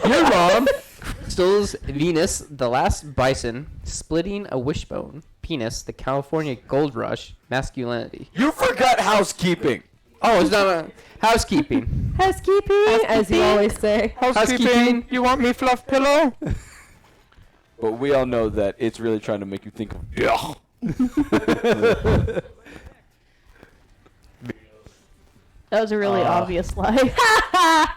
Your mom. Crystals, Venus, The Last Bison, Splitting a Wishbone, Penis, The California Gold Rush, Masculinity. You forgot housekeeping. Oh, it's not a housekeeping. Housekeeping, as you always say. Housekeeping. You want me fluff pillow? But we all know that it's really trying to make you think of. Yeah. That was a really obvious lie. I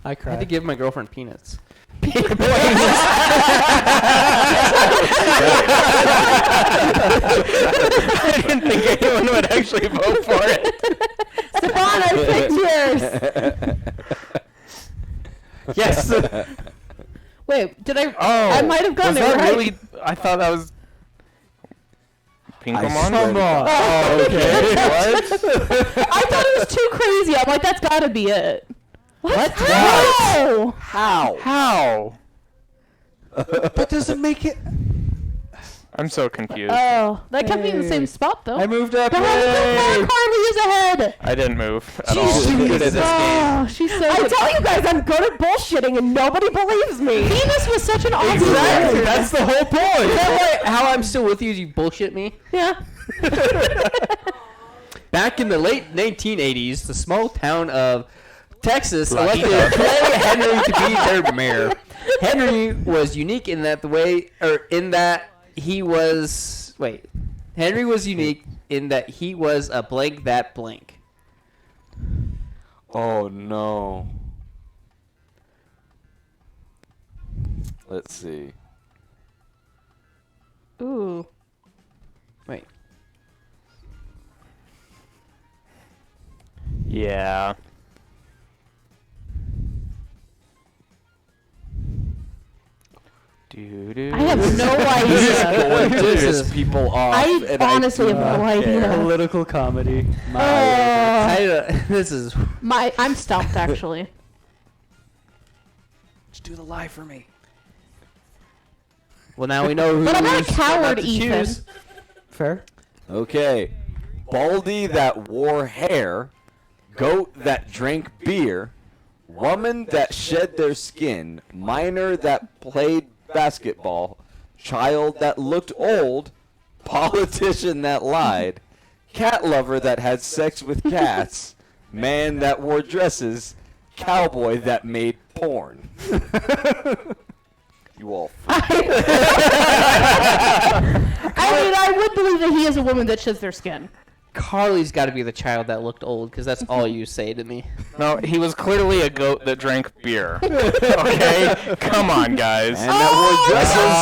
I had to cried. give my girlfriend peanuts. I didn't think anyone would actually vote for it. Stefan, I picked yours. Yes. Wait, did I? Oh, I might have gotten was it that right. really? I thought that was Pinkomon. swear to God. Oh, okay. What? I thought it was too crazy. I'm like, that's gotta be it. What? How? How? That doesn't make it. I'm so confused. Oh, that kept me in the same spot though. I moved up. Guys, Yay! Carly is ahead. I didn't move at all. She's good at this game. Oh, she's so I good. tell you guys, I'm good at bullshitting, and nobody believes me. Venus was such an awesome Exactly. character. That's the whole point. How I'm still with you is you bullshit me. Yeah. Back in the late 1980s, the small town of Texas elected Clay Henry to be their mayor. Henry was unique in that Henry was unique in that he was a blank that blank. Oh no. Let's see. Ooh. Wait. Yeah. I have no idea. Going to This piss is- people off. I and honestly do have no not idea. care. Political comedy. This is I'm stumped actually. Just do the lie for me. Well, now we know who. But I'm not a coward, Ethan. Fair. Okay. Baldy that wore hair, goat that drank beer, woman that shed their skin, miner that played basketball, child that looked old, politician that lied, cat lover that had sex with cats, man that wore dresses, cowboy that made porn. You all. I mean, I would believe that he is a woman that sheds their skin. Carly's got to be the child that looked old, because that's all you say to me. No, he was clearly a goat that drank beer. Okay? Come on, guys. And that wore dresses.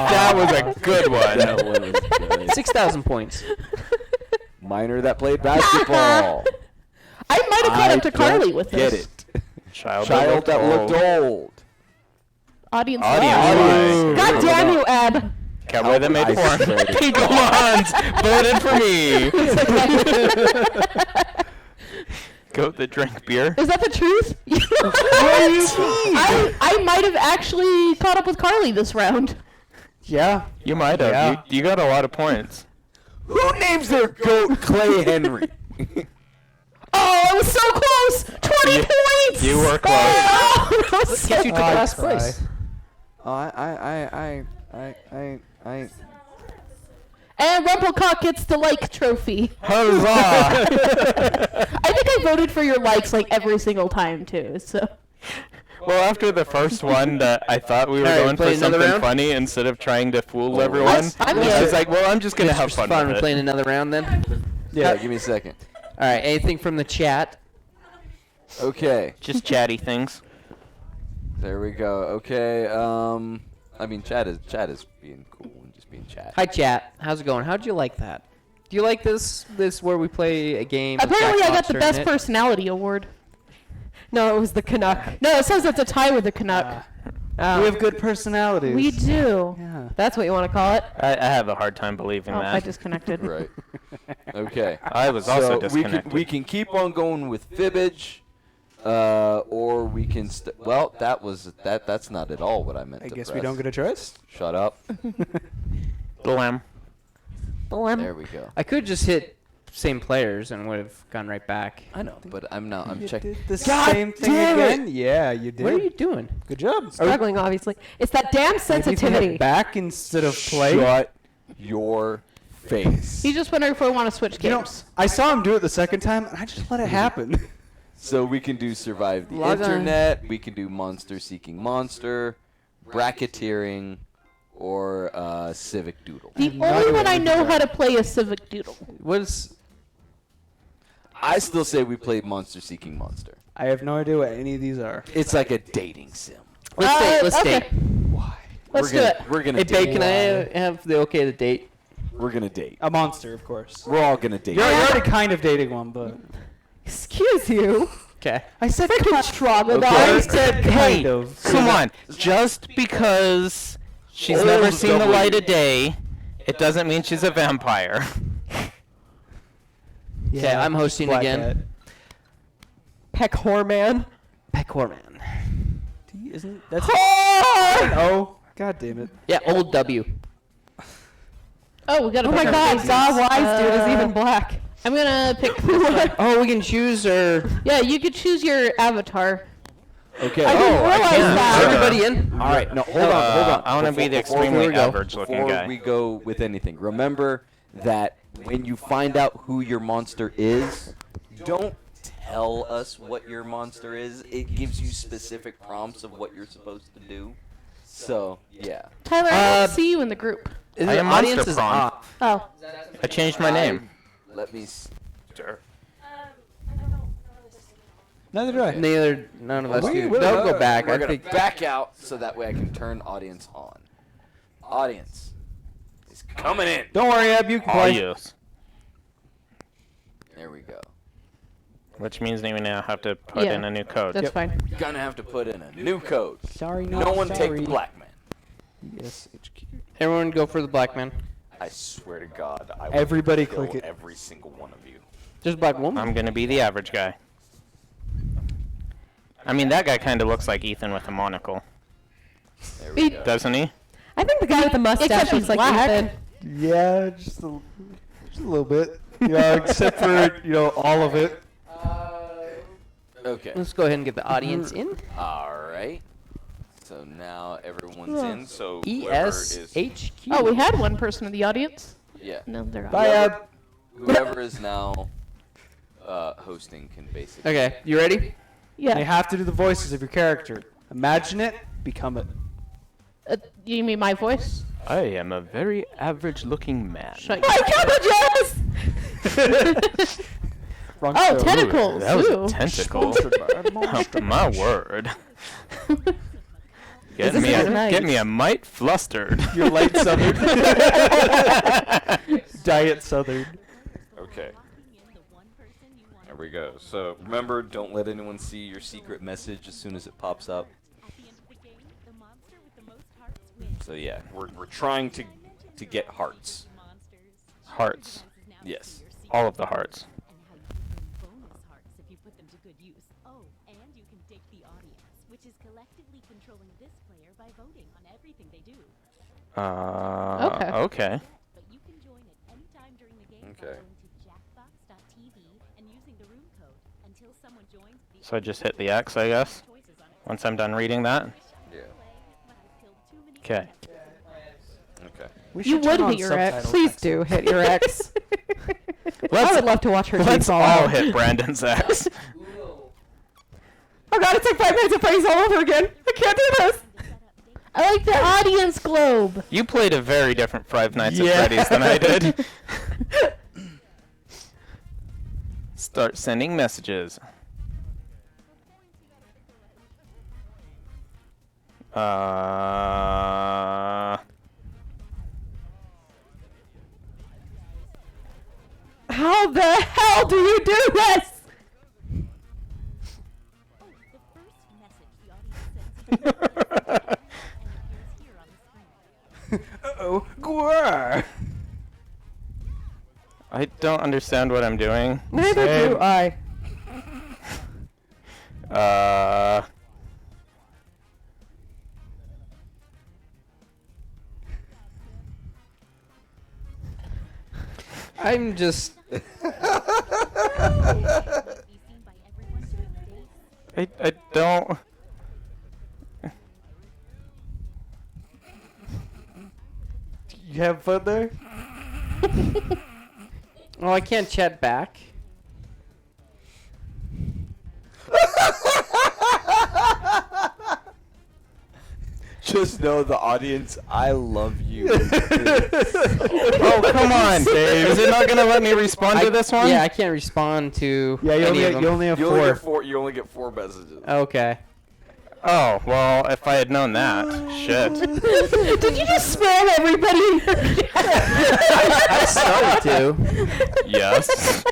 That was a good one. That one was good. 6,000 points. Miner that played basketball. I might have caught up to Carly with this. Get it. Child Child that looked old. Audience. Audience. lost. God damn you, Ed. Cowboy that made I porn. swear to People voted for me. Goat that drank beer. Is that the truth? I might have actually caught up with Carly this round. Yeah. You might have. Yeah. You got a lot of points. Who names their goat Clay Henry? Oh, I was so close! 20 points! You were close. Oh, that was so Gets you to I'd last cry. place. I. And Rumplecock gets the like trophy. Huzzah! I think I voted for your likes like every single time too. So Well, after the first one that I thought we were Alright, going play for another something round? funny instead of trying to fool everyone, I'm I good. was like, well, I'm just going to have It's fun fun with it. playing another round then. Yeah, give me a second. All right, anything from the chat? Okay, Just chatty things. there we go. Okay, I mean, chat is being cool and just being chat. Hi, chat. How's it going? How'd you like that? Do you like this where we play a game? with apparently I got Jackbox the during best it? personality award. No, it was the Canuck. No, it says it's a tie with the Canuck. We have good personalities. We do. Yeah. That's what you want to call it? I have a hard time believing Oh, I that. disconnected. Right. Okay. I was also So disconnected. we can keep on going with fibbage, or we can. Well, that's not at all what I meant. I to guess we press. don't get a choice. Shut up. Blam. There we go. I could just hit same players and would have gone right back. I know, but I'm not. I'm checking. Did the God same thing damn it! again? Yeah, you did. What are you doing? Good job. Struggling, obviously. It's that damn Maybe you can hit sensitivity. back instead of play. Shut your face. He's just wondering if we want to switch You know, games. I saw him do it the second time, and I just let it happen. So we can do survive the Log on. internet. We can do monster seeking monster, bracketeering, or civic doodle. The no only idea one what I we know did how to play is Civic Doodle. What's I still say we play monster seeking monster. I have no idea what any of these are. It's like a dating sim. let's date? Let's okay. date. Why? Let's do we're it. gonna, We're gonna Hey, date. babe, can I have the okay to date? We're gonna date. A monster, of course. We're all gonna date. You're already kind of dating one, but Excuse you. Okay. I said Troglodyte. I Okay. said kind of. Come on. Just because she's Old never seen the W. light of day, it doesn't mean she's a vampire. Okay, I'm hosting Black again. Hat. Peck Whoreman. Peckhorman. Isn't that's oh, god damn it. Yeah, old W. Oh, we got a Oh my god, God, wise dude is even black. I'm gonna pick this one. Oh, we can choose or Yeah, you could choose your avatar. Okay. I didn't realize that. is everybody in? All right. No, hold on. I want to be the Before we extremely go- average-looking Before guy. we go with anything, remember that when you find out who your monster is, don't tell us what your monster is. It gives you specific prompts of what you're supposed to do. So, yeah. Tyler, I don't see you in the group. Is I the am audience Monster is Prawn. off. Oh. I changed my name. Let me. Neither do I. None of us We do. will, Don't go back. We're I gonna think back out so that way I can turn audience on. Audience is coming in. Don't worry, Ab, you can All play. use. There we go. Which means we now have to put Yeah, in a new code. That's fine. You're gonna have to put in a new code. Sorry, No one take the black man. Yes, HQ. everyone go for the black man. I swear to God, I will Everybody kill click it. every single one of you. There's a black woman. I'm gonna be the average guy. I mean, that guy kind of looks like Ethan with a monocle. There we go. Doesn't he? I think the guy with the mustache Except looks he's like black. Ethan. Yeah, just a little bit. Yeah, except for all of it. Okay. Let's go ahead and get the audience in. All right. So now everyone's in. So E whoever S is H Q. Oh, we had one person in the audience. yeah, No, they're Bye, out. whoever is now hosting can basically. Okay, you ready? You Yeah. have to do the voices of your character. Imagine it, become it. You mean my voice? I am a very average-looking man. Shut My cabbages! Wrong Oh, show. tentacles. That was Ooh. a tentacle. Sponsored by Monster. My word. Get This me, is a, nice. get me a mite flustered. You're light southern. Diet southern. Okay. There we go. So remember, don't let anyone see your secret message as soon as it pops up. So yeah, we're trying to get hearts. Hearts. Yes. All of the hearts. Okay. Okay. But you can join at any time during the game by Okay. going to jackbox.tv and using the room code until someone joins the So I just hit the X, I guess, choices on it. once I'm done reading that. Yeah. But I've killed too many Okay. Okay. We You should turn would on hit your ex. subtitles Please next do hit your ex. I Let's, would love to watch her teeth let's fall all out. hit Brandon's X. Oh god, it's like 5 minutes of praise all over again. I can't do this. I like the audience globe. You played a very different Five Nights Yeah. at Freddy's than I did. Start sending messages. How the hell do you do this? Oh, the first message the audience sends you and it appears here on the screen. Uh-oh. Gwar. I don't understand what I'm doing. Neither Same. do I. I'm just. Be seen by everyone during the day. I don't. You have fun there? Oh, I can't chat back. Just know the audience, I love you. Oh, come on, Dave. Is it not going to let me respond to this one? Yeah, I can't respond to Yeah, you any of them. only have You only four. get four. You only get 4 messages. Okay. Oh, well, if I had known that. Shit. Did you just spam everybody in your I started to. Yes.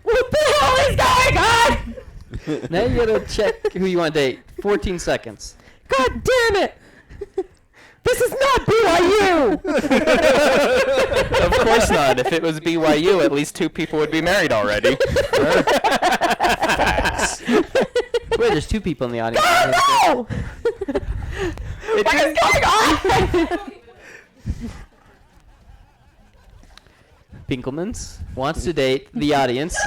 What the hell is going on? Now you gotta check who you want to date. 14 seconds. God damn it! This is not BYU! Of course not. If it was BYU, at least 2 people would be married already. Wait, there's 2 people in the audience. No! What is going on? Pinkelmans wants to date the audience.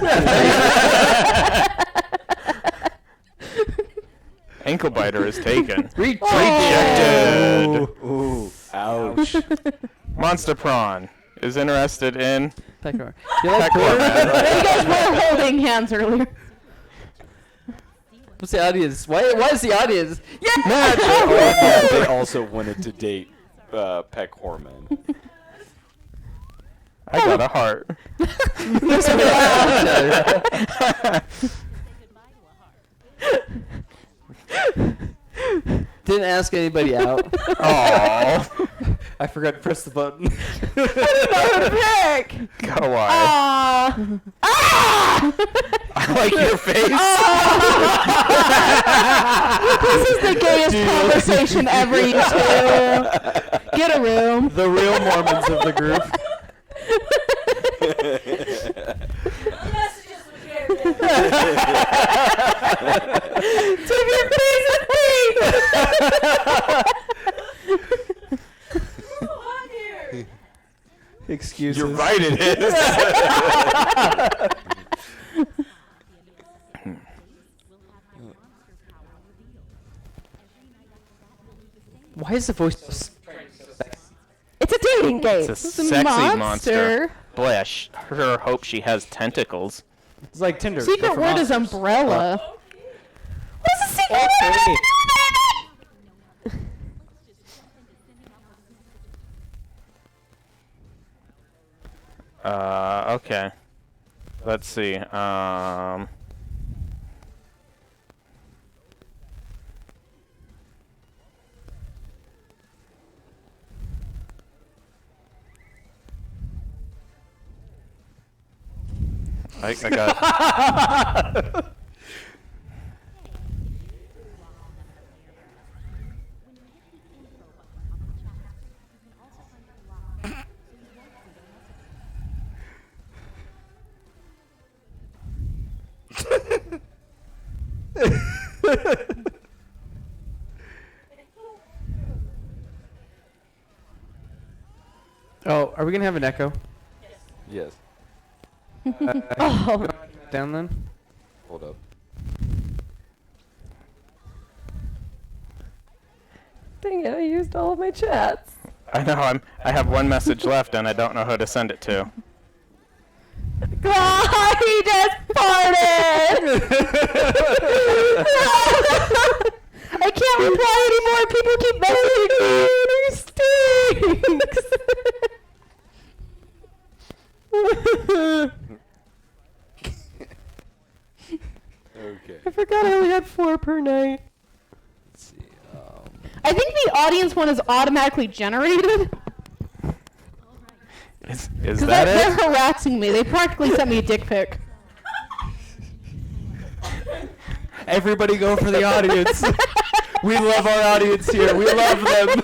Ankle biter is taken. Rejected. Ooh, ouch. Monster Prawn is interested in Pecker. You like Pecker, porn? man. You guys were holding hands earlier. What's the audience? Why is the audience? Yeah, they also wanted to date Peck Horman. I got a heart. Didn't ask anybody out. Aww. I forgot to press the button. I didn't know who to pick! Go on. I like your face. This is the gayest conversation ever, you two. Get a room. The real Mormons of the group. Tip your face with me. Excuses. You're right, it is. Why is the voice so It's a dating game. It's a It's a sexy monster. monster. Boy, I sure hope she has tentacles. It's like Tinder. Secret but for word is monsters. umbrella. What's the secret word? Okay. Let's see. I got. Oh, are we gonna have an echo? Yes. Oh, Down then. Hold up. dang it! I used all of my chats. I know. I have one message left, and I don't know who to send it to. God, he just farted. I can't reply anymore. People keep messaging me. He stinks. Okay. I forgot I only had 4 per night. Let's see. I think the audience one is automatically generated. Is Because that they're it? harassing me. They practically sent me a dick pic. Everybody go for the audience. We love our audience here. We love them.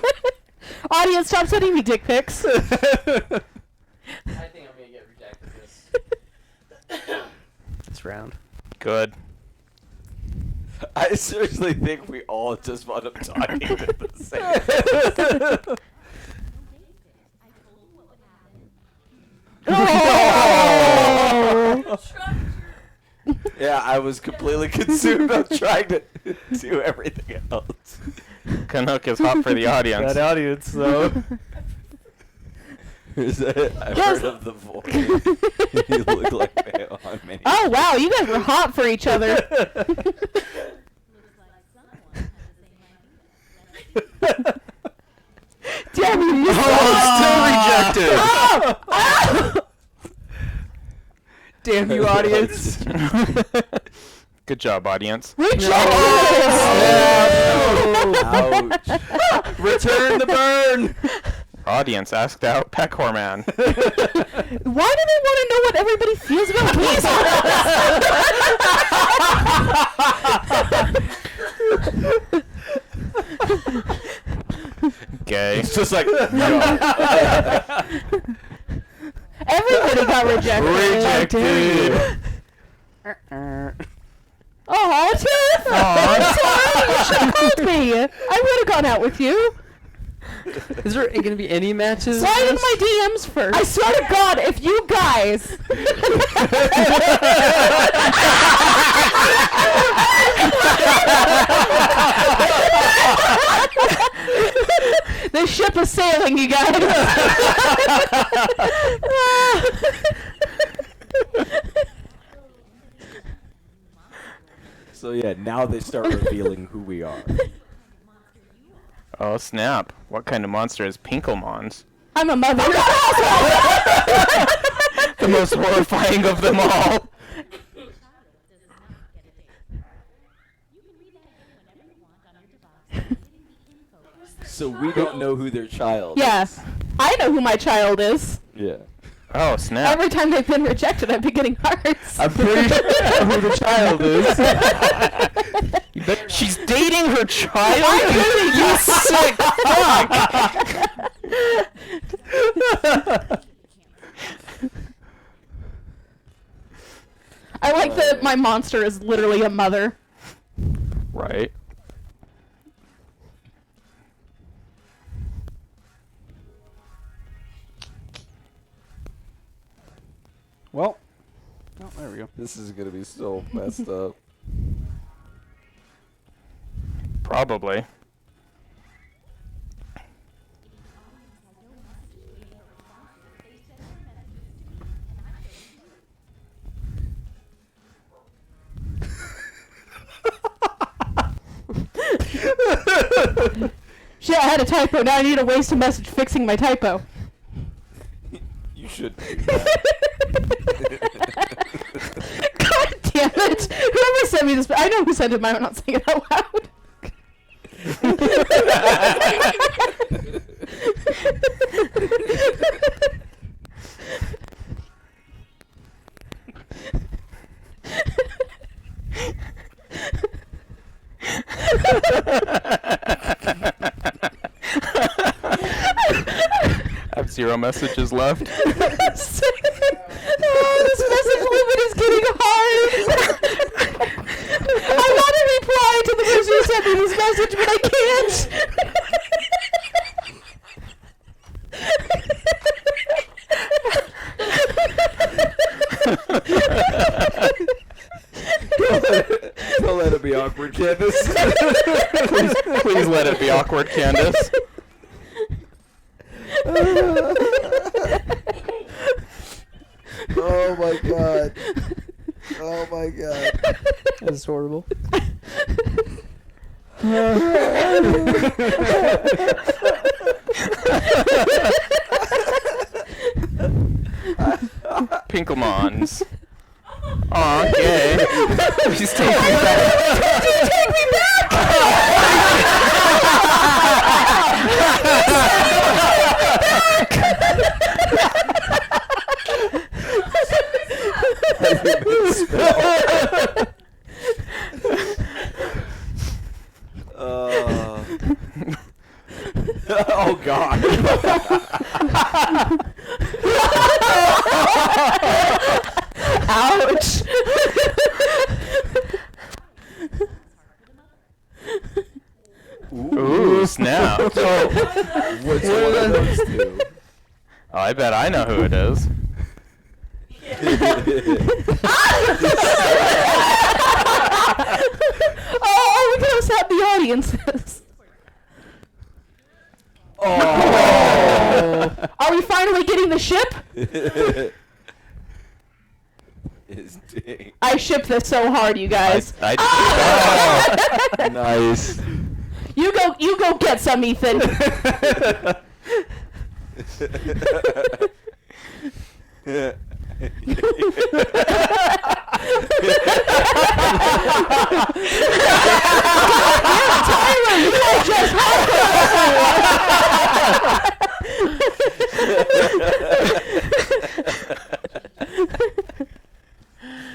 Audience, stop sending me dick pics. I think I'm gonna get rejected this round. Good. I seriously think we all just wound up talking at the same time. Oh! Yeah, I was completely consumed on trying to do everything else. Canuck is hot for the audience. That audience, though. I've Yes. heard of the voice. You look like me on many. Oh wow, you guys were hot for each other. Damn you! Oh, still rejected. Damn you, audience. Good job, audience. Ouch. Return the burn. Audience asked out Peckhor Man. Why do they want to know what everybody feels about Gay. It's just like, Everybody got rejected. Rejected. Oh, Tiff! I'm sorry. You should have called me. I would have gone out with you. Is there going to be any matches? Slide in my DMs first. I swear to God, if you guys. The ship is sailing, you guys. so yeah, now they start revealing who we are. Oh, snap. What kind of monster is Pinkelmons? I'm a mother. The most horrifying of them all. So we don't know who their child Yes. I know who my child is. is. Yeah. Oh, snap. Every time they've been rejected, I've been getting hearts. I'm pretty sure who the child is. You bet she's dating her child? You sick fuck! monster is literally a mother. Right. Well, oh, there we go. This is gonna be so messed up. Probably. Shit, I had a typo. Now I need to waste a message fixing my typo. You should do that. God damn it! Whoever sent me this, I know who sent it, but I'm not saying it out loud. I have 0 messages left. Oh, this message limit is getting hard. I want to reply to the person who sent me this message, but I Don't let it be awkward, Candace. Please let it be awkward, Candace. Oh my god. Oh my god. That's horrible. Pinkelmons. Aw, gay. Please take me back. take me Oh god. Ouch. Ooh, snap. What's one of those two? Oh, I bet I know who it is. Oh, look how sad the audience is. Oh. Are we finally getting the ship? His dick. I ship this so hard, you guys. Nice. You go get some, Ethan. Tyler, you are just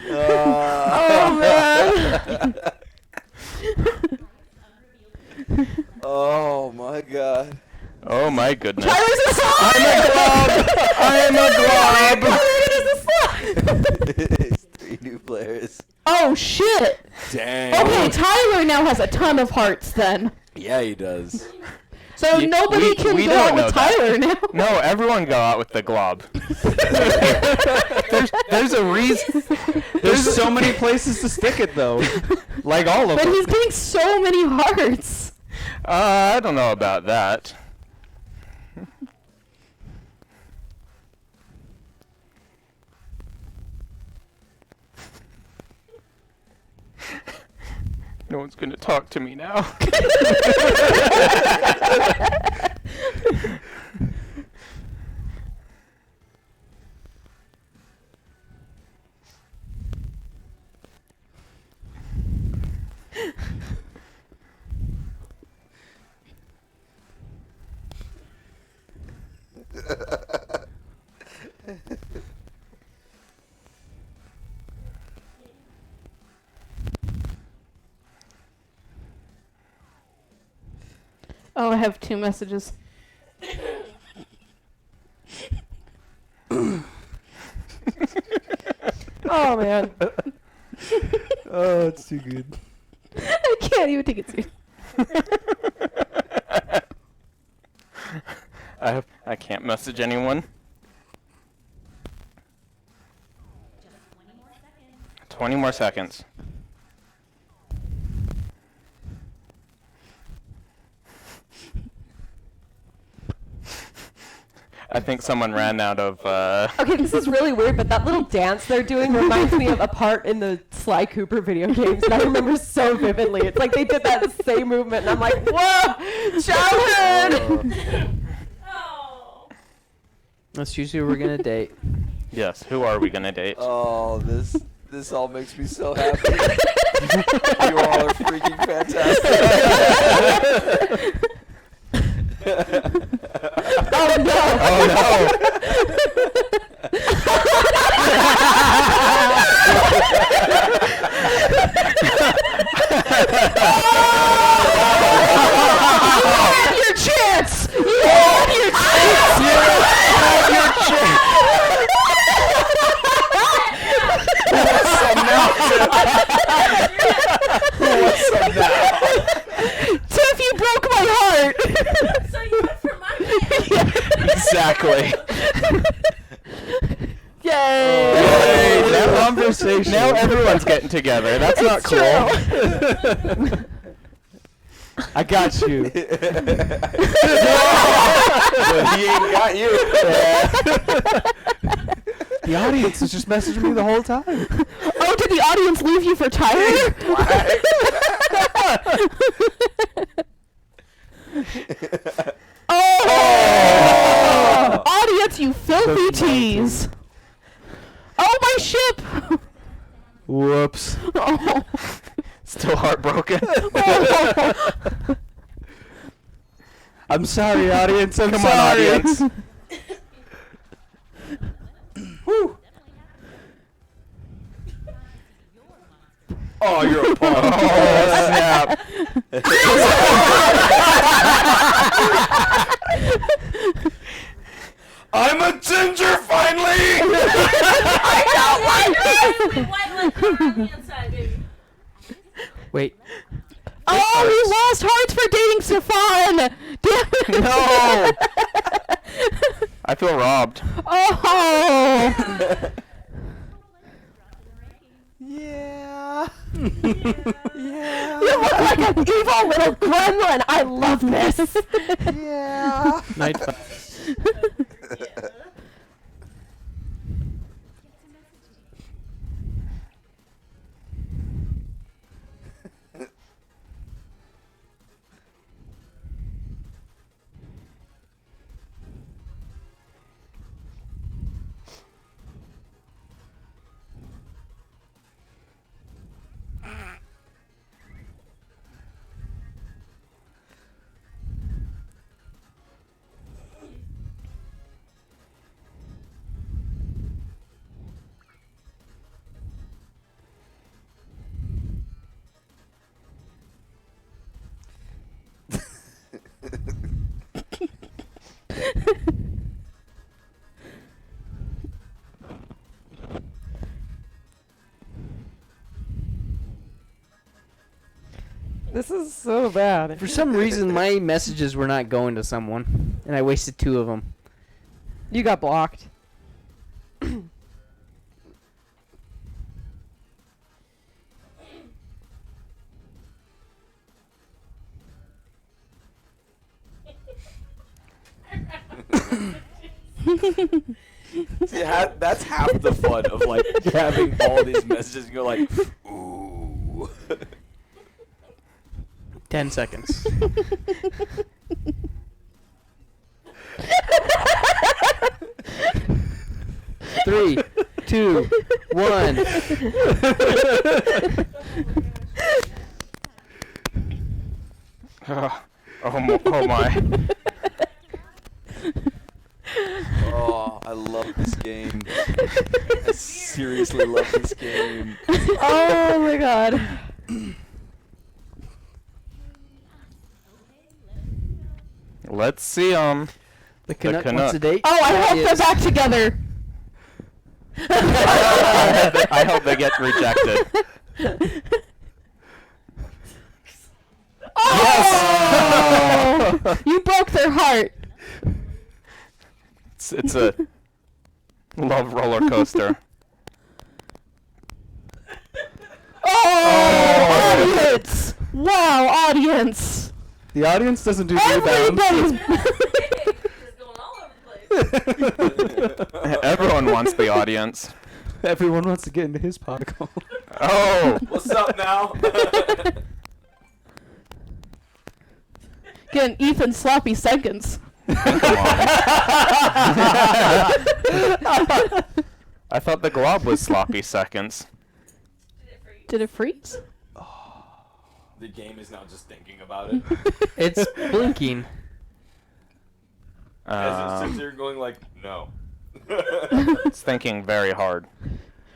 oh man. Oh my god. Oh my goodness. Tyler's a slug. I'm a glob. It's 3 new players. Oh shit. Dang. Okay, Tyler now has a ton of hearts then. Yeah, he does. So Ye- nobody we can go don't out know with that. Tyler now. No, everyone go out with the glob. there's a reason. There's so many places to stick it, though. Like all of But them. he's getting so many hearts. I don't know about that. No one's gonna talk to me now. Oh, I have 2 messages. Oh man. Oh, it's too good. I can't even take it seriously. I can't message anyone. 20 more seconds. I think someone ran out of. Okay, this is really weird, but that little dance they're doing reminds me of a part in the Sly Cooper video games that I remember so vividly. It's like they did that same movement, and I'm like, whoa, childhood! That's usually who we're gonna date. Yes. Who are we gonna date? Oh, this all makes me so happy. You all are freaking fantastic. Oh no! Oh no! Your chance! You had your chance! Tiff, you broke my heart! So you went for my Exactly. Yay! Yay, now, conversation. now everyone's getting together. That's not It's cool. I got you. He ain't got you. The audience is just messaging me the whole time. Oh, did the audience leave you for Tyler? Oh! Audience, you filthy tease! Oh, my ship! Whoops. Oh. Still heartbroken. I'm sorry, audience. I'm Come on, sorry. audience. Whew. Oh, you're a punk. Oh, snap. I'm a ginger finally. white like color on the inside, baby. Wait. Oh, we lost hearts for dating Stefan! Damn it! No! I feel robbed. Oh! Yeah. You look like an evil little gremlin. I love this. Yeah. Night. This is so bad. For some reason, my messages were not going to someone, and I wasted 2 of them. You got blocked. See, that's half the fun of like having all these messages and you're like, ooh. 10 seconds. Three, 2, 1. Oh my. Oh, I love this game. I seriously love this game. Oh my god. Let's see The Canuck wants Canuck. a date. Oh, I hope they're Yes. back together. I hope they get rejected. Oh! You broke their heart. It's a love roller coaster. Oh, audience! Wow, audience! The audience doesn't do rebounds. Everybody's. Everyone wants the audience. Everyone wants to get into his particle. Oh! What's up now? Getting Ethan sloppy seconds. Come on. I thought the glob was sloppy seconds. Did it freeze? The game is now just thinking about it. It's blinking. As it sits there going like, no. It's thinking very hard.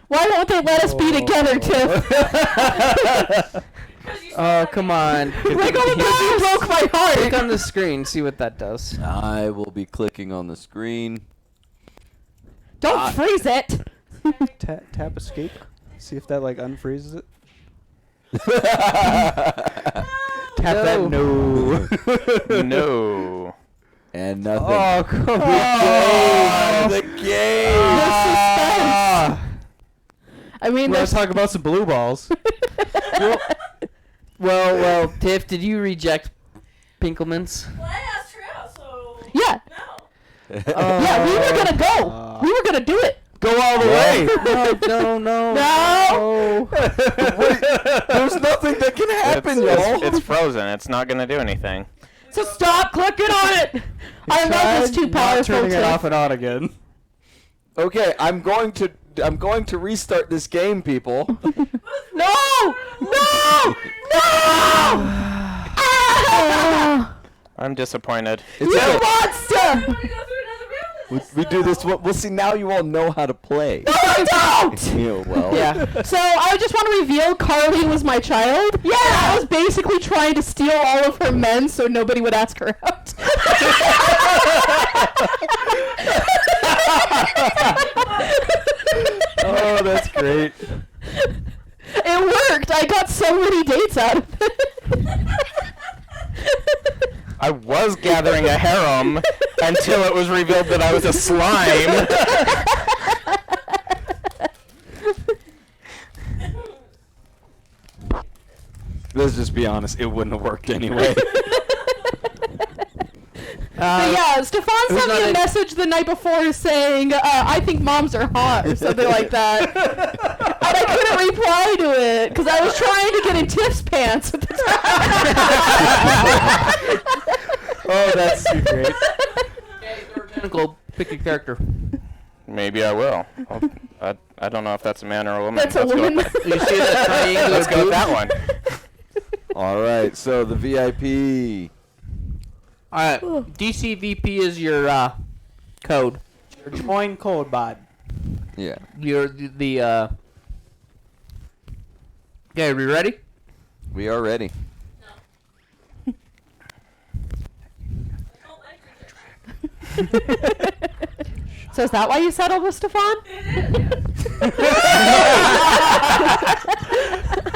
Why won't they let us be together, Tiff? Oh, come on. Like, oh my god, you broke my Click heart! on the screen, see what that does. I will be clicking on the screen. Don't freeze it! Tap escape. See if that like unfreezes it. Tap that no. No. And nothing. Oh, come on. The game! I mean, Let's there's... talk about some blue balls. Well, Tiff, did you reject Pinkelman's? Well, I asked her out, so Yeah, no. yeah, we were gonna go. We were gonna do it. Go all the way. No. No! There's nothing that can happen, y'all. It's frozen. It's not going to do anything. So stop clicking on it! I know it's too Not powerful, turning it off Tiff. and on again. Okay, I'm going to restart this game, people. No! No! No! Ah! I'm disappointed. You monster! I'm gonna go through another round of this. We do this. We'll see. Now you all know how to play. No, I don't! Yeah, well. Yeah. So I just want to reveal Carly was my child. Yeah! I was basically trying to steal all of her men so nobody would ask her out. Oh, that's great. It worked! I got so many dates out of it. I was gathering a harem until it was revealed that I was a slime. Let's just be honest. It wouldn't have worked anyway. But yeah, Stefan sent not me a a- message the night before saying, I think moms are hot, or something like that. And I couldn't reply to it, because I was trying to get in Tiff's pants at the time. Oh, that's too great. Pinnacle, pick a character. Maybe I will. I don't know if that's a man or a woman. That's a Let's go woman. with that. You see that triangular Let's go with group? that one. All right. So the VIP. Alright, DCVP is your code. Your join code bod. Yeah. Your the Okay, are we ready? We are ready. I don't like rejection. So is that why you settled with Stefan?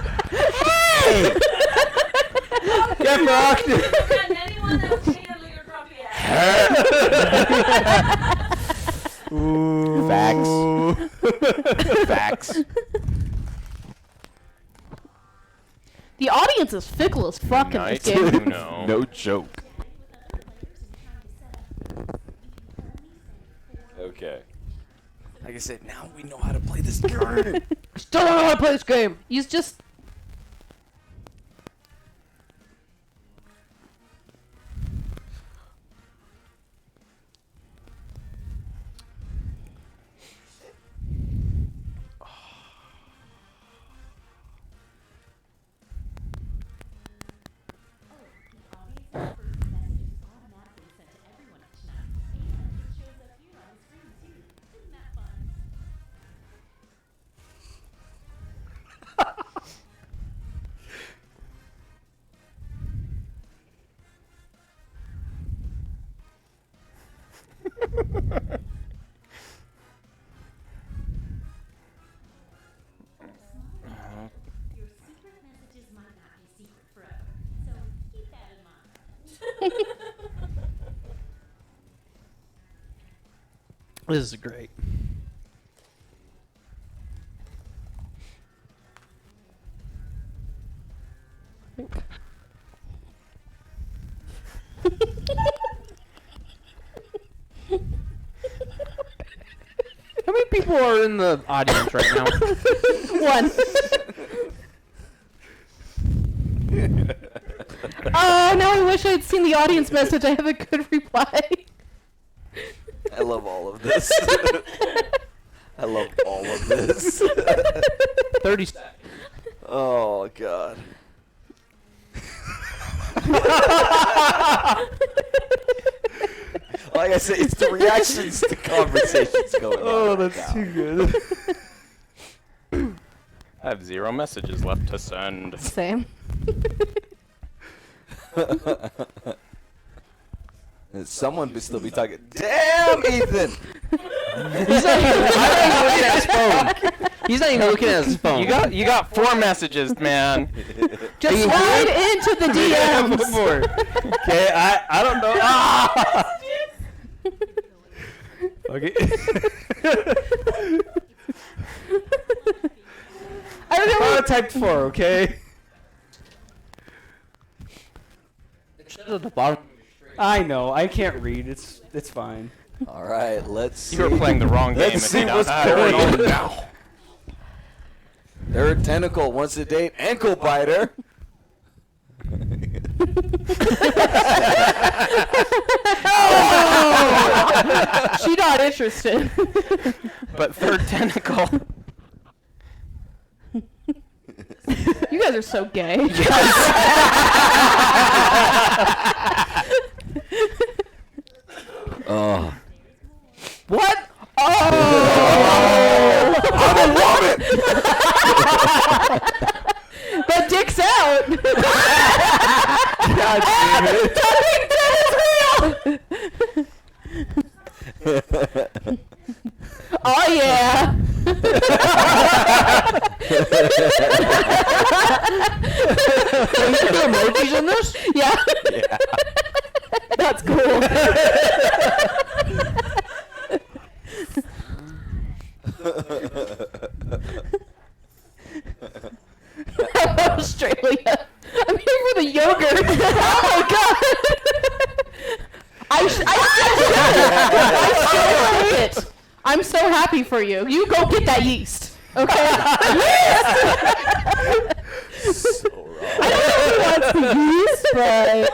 Hey! Get rocked! And anyone that will handle your grumpy ass. Ooh. Facts. The audience is fickle as fuck in this Night. game. No. No joke. Okay. Like I said, now we know how to play this game. Still don't know how to play this game. He's just... This is great. How many people are in the audience right now? One. Oh, now I wish I had seen the audience message. I have a good reply. I love all of this. I love all of this. 30 seconds. Oh God. Like I said, it's the reactions to conversations going on. Oh, right that's now. too good. I have 0 messages left to send. Same. Someone would still be talking. Damn, Ethan! He's not even looking at his phone. He's not even looking at his phone. You got 4 messages, man. Just slide into the DMs. Okay, I don't know. Ah! Okay. I remember. I typed 4, okay? At the bottom. I know. I can't read. It's fine. All right, let's see. You were playing the wrong game. Let's if see you don't what's have it. going on now. Third tentacle wants to date ankle biter. She not interested. But third tentacle. You guys are so gay. Oh. What? Oh! I'm a woman! But dick's out. God damn it. Oh yeah. Emojis in this? Yeah. Yeah. That's cool. Australia. I'm here for the yogurt. Oh my god. I still like it. I'm so happy for you. You go get that yeast. Okay? So wrong. I don't know who wants the yeast, but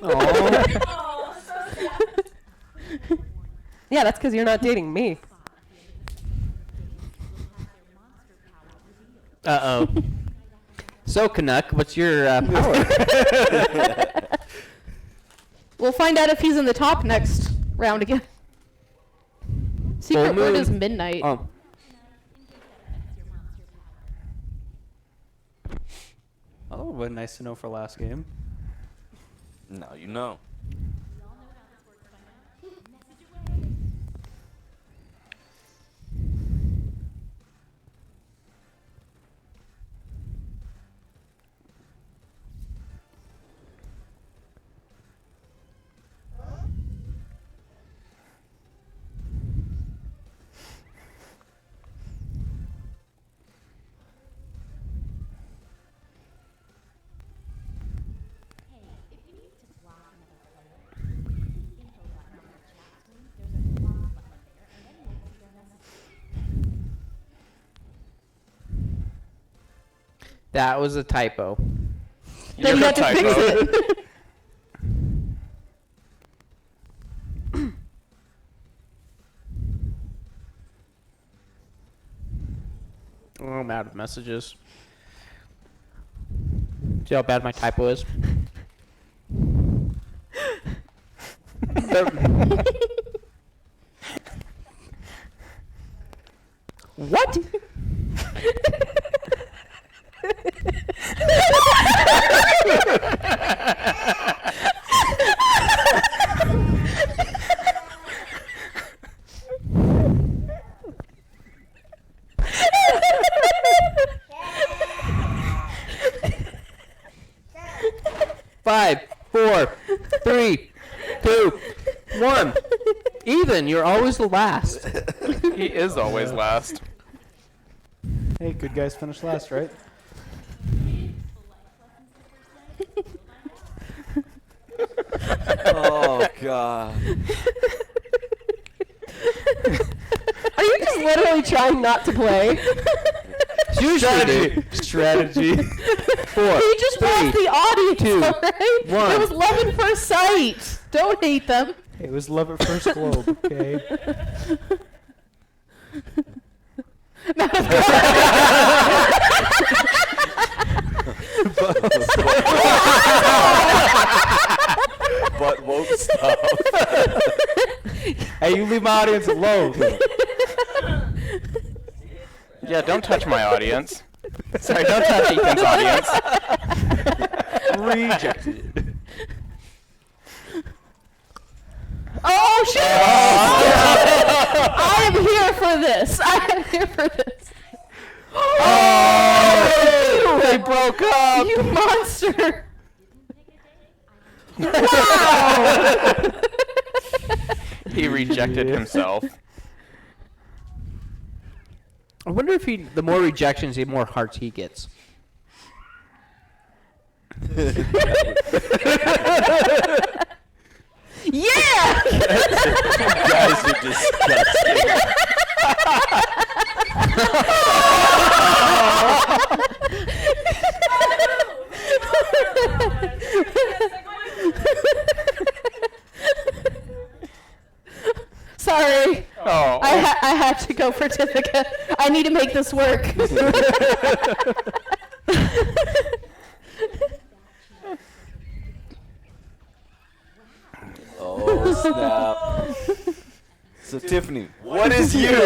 Oh, so sad. Yeah, that's because you're not dating me. Uh-oh. So, Canuck, what's your power? we'll find out if he's in the top next round again. Secret Full word moon. is midnight. Oh. Oh, what nice to know for last game. Now you know. That was a typo. Then you have to fix it. Oh, I'm out of messages. See how bad my typo is? What? Five, 4, 3, 2, 1. Even. You're always the last. He is always last. Hey, good guys finish last, right? Oh God. Are you just literally trying not to play? Strategy. 4, He just 3, lost the audience, 2, alright? 1. It was love at first sight. Don't hate them. It was love at first globe, okay? But won't stop. Hey, you leave my audience alone. Yeah, don't touch my audience. Sorry, don't touch Ethan's audience. Rejected. Oh shit! I am here for this. I am here for this. Oh! They broke up. You monster! He rejected himself. I wonder if the more rejections, the more hearts he gets. Yeah! You guys are disgusting. Sorry. Oh. I had to go for Tiffica. I need to make this work. Oh snap. So Tiffany, what is you?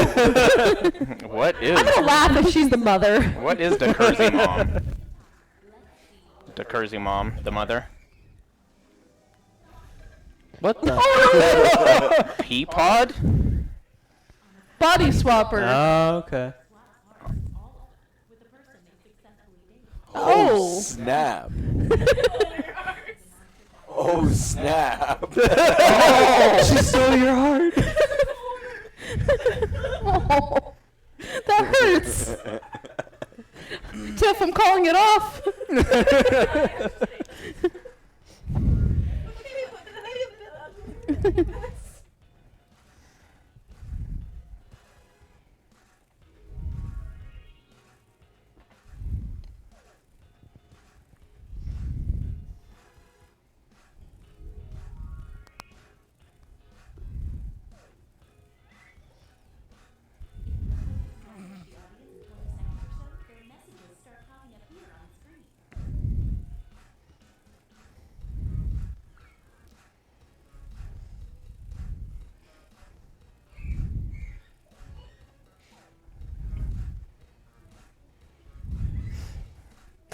What is I'm gonna laugh if she's the mother. what is the Kersey mom? The Kersey mom, the mother. What the? Peapod? Body swapper. Oh, okay. Oh. Snap. Oh snap. She stole your heart. Oh. That hurts. Tiff, I'm calling it off.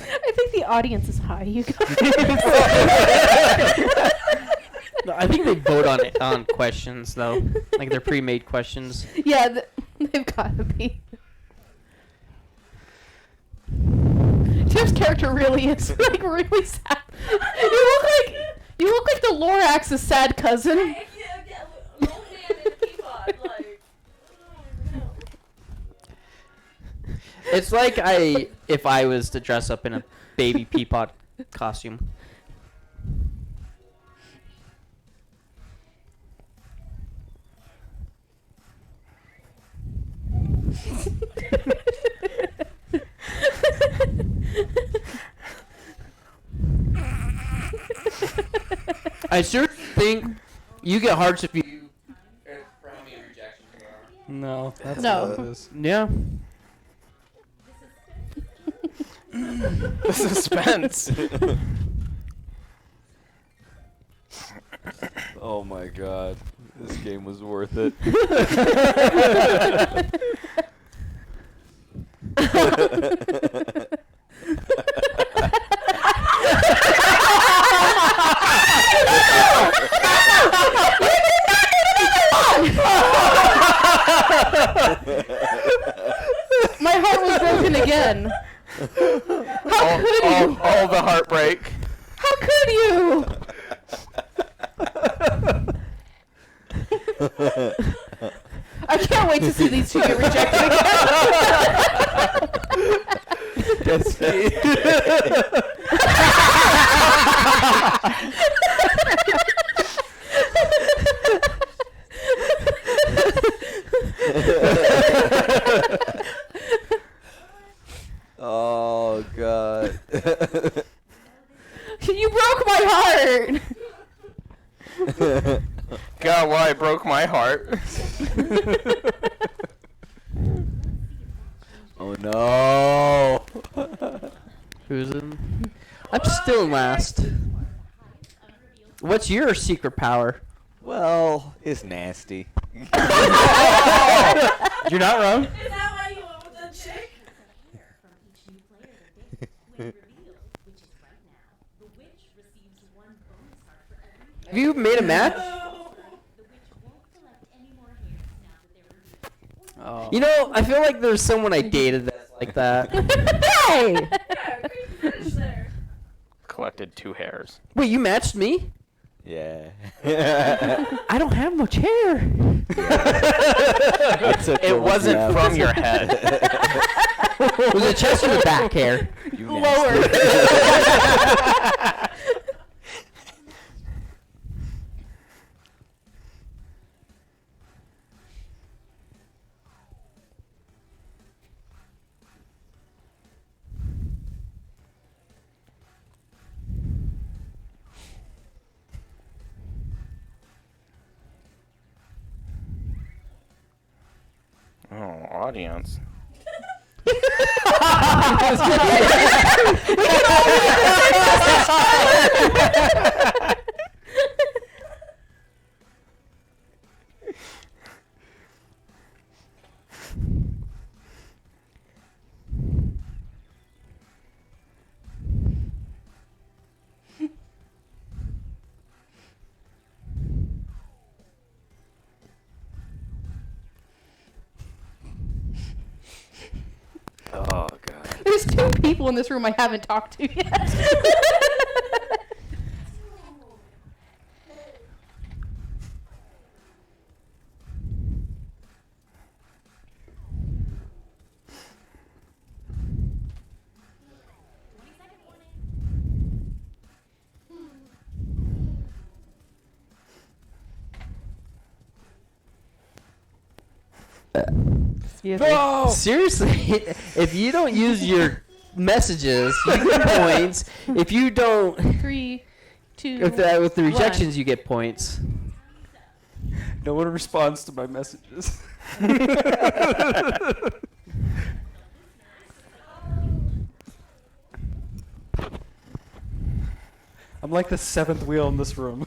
I think the audience is high, you guys. No, I think they vote on questions though, like they're pre-made questions. Yeah, they've got to be. Tiff's character really is like really sad. You look like the Lorax's sad cousin. It's like if I was to dress up in a baby Peapod costume. I sure think you get hearts if you. No, that's No. what it is. Yeah. The suspense. Oh my god. This game was worth it. My heart was broken again. How could you? All the heartbreak. How could you? I can't wait to see these two get rejected Oh god. You broke my heart. God, why it broke my heart. Oh no. Who's in? I'm still in last. What's your secret power? Well, it's nasty. You're not wrong. Is that why you went with the chick? From each new player that they when revealed, which is right now, the witch receives 1 bonus heart for every. Have you made a match? The witch won't collect any more hairs now that they're revealed. You know, I feel like there's someone I dated that's like that. Hey. Yeah, creepy fish there. Collected 2 hairs. Wait, you matched me? Yeah. I don't have much hair. It wasn't from your head. Was it chest or the back hair? You Lower. Oh, audience. Oh god. There's 2 people in this room I haven't talked to yet. Seriously, if you don't use your messages, you get points. If you don't, 3, 2. with the 1. rejections, you get points. No one responds to my messages. I'm like the 7th wheel in this room.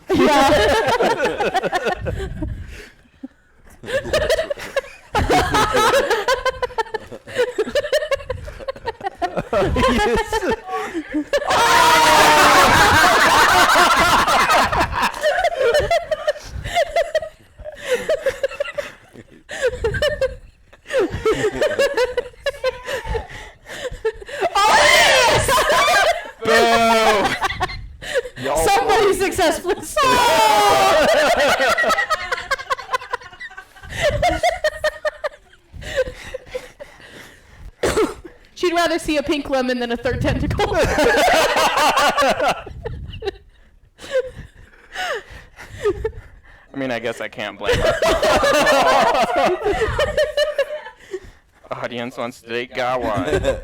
Somebody successfully. She'd rather see a pink lemon than a 3rd tentacle. I mean, I guess I can't blame her. Audience wants to date Gawa.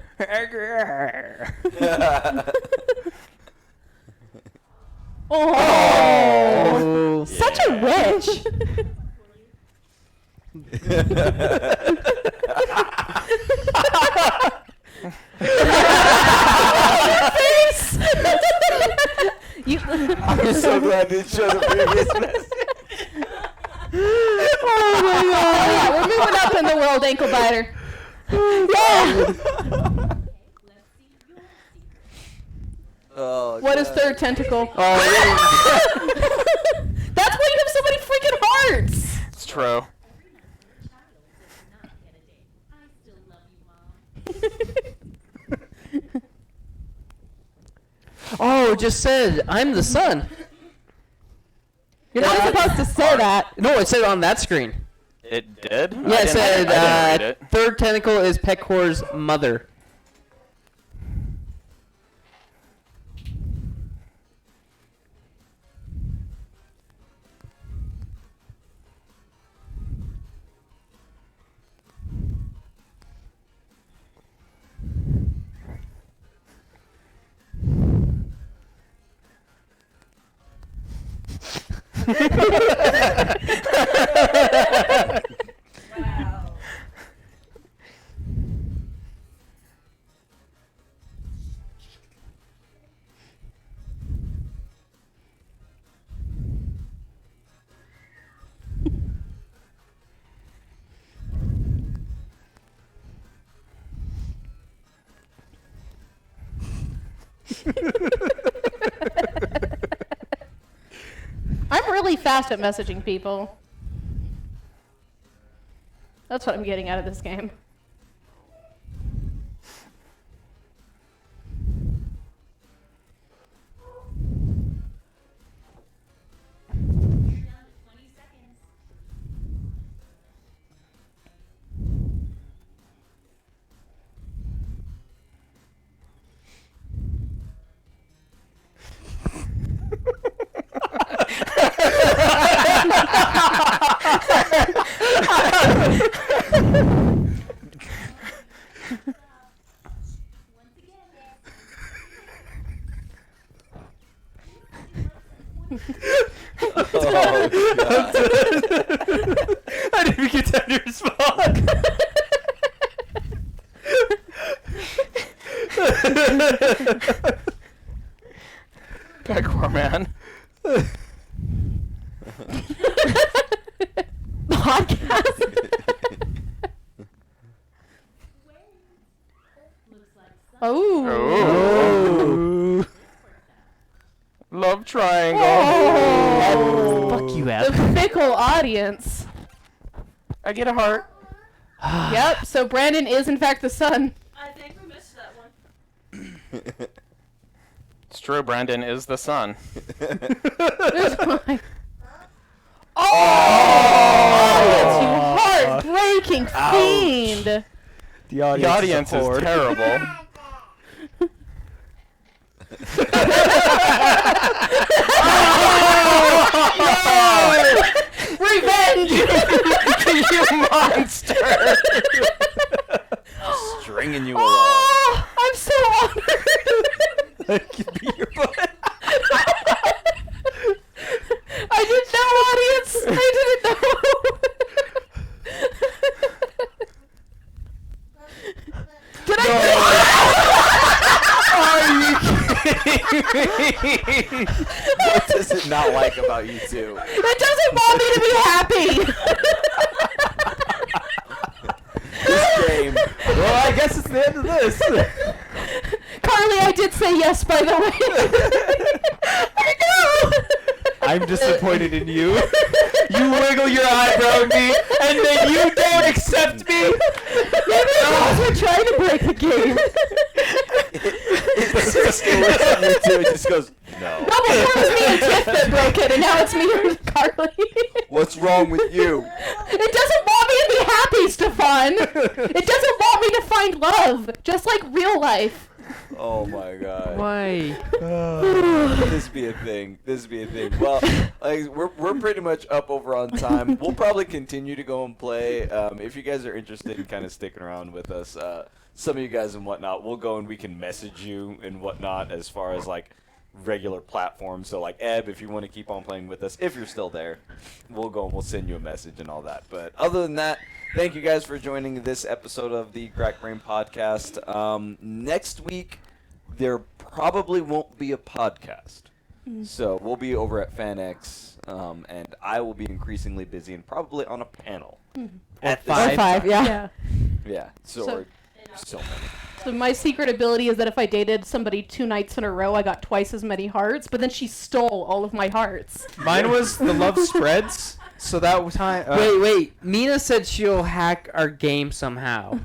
Oh, such a witch. Face. I'm so glad they showed the previous message. Oh my god. We're moving up in the world, ankle biter. Yeah. Oh, What is God. 3rd tentacle? Oh, That's why you have so many freaking hearts. It's true. I still love you, Mom. oh, it just said I'm the son. You're not supposed to say that. No, it said on that screen. It did? Yeah, it said I didn't read it. third tentacle is Pecor's mother. Wow. I'm really fast at messaging people. That's what I'm getting out of this game. You're down to 20 seconds. Once again, Oh, God. I didn't even get time to respond. Pecor man. Podcast. looks like some Oh. Oh. Love triangle. Oh. Fuck you, The Ab. fickle audience. I get a heart. Yep, so Brandon is in fact the son. I think we missed that one. It's true, Brandon is the son. There's mine. Oh, you heartbreaking fiend. The The audience, audience is, a is horde. terrible. Revenge! You monster! Stringing you along. Oh, I'm so honored. I can be your butt. I didn't know, audience. I didn't know. Did I? What does it not like about you two? It doesn't want me to be happy. This game. Well, I guess it's the end of this. Carly, I did say yes, by the way. I know. I'm disappointed in you. You wiggle your eyebrow at me, and then you don't accept me. Maybe because we're trying to break the game. It's just it looks at you two and just goes, no. No, before it was me and Tiff that broke it, and now it's me and Carly. What's wrong with you? It doesn't want me to be happy, Stefan. It doesn't want me to find love, just like real life. Oh my God. Why? This be a thing. This be a thing. Well, like, we're pretty much up over on time. We'll probably continue to go and play. If you guys are interested in kind of sticking around with us, some of you guys and whatnot, we'll go and we can message you and whatnot as far as like regular platforms. So like Eb, if you want to keep on playing with us, if you're still there, we'll go and we'll send you a message and all that. But other than that, thank you guys for joining this episode of the Crack Brain Podcast. Next week, there probably won't be a podcast. So we'll be over at FanX, and I will be increasingly busy and probably on a panel. At the Or same five, time. yeah. Yeah. So, So- or so many. So my secret ability is that if I dated somebody 2 nights in a row, I got twice as many hearts, but then she stole all of my hearts. Mine was the love spreads. So that was time. Wait. Mina said she'll hack our game somehow.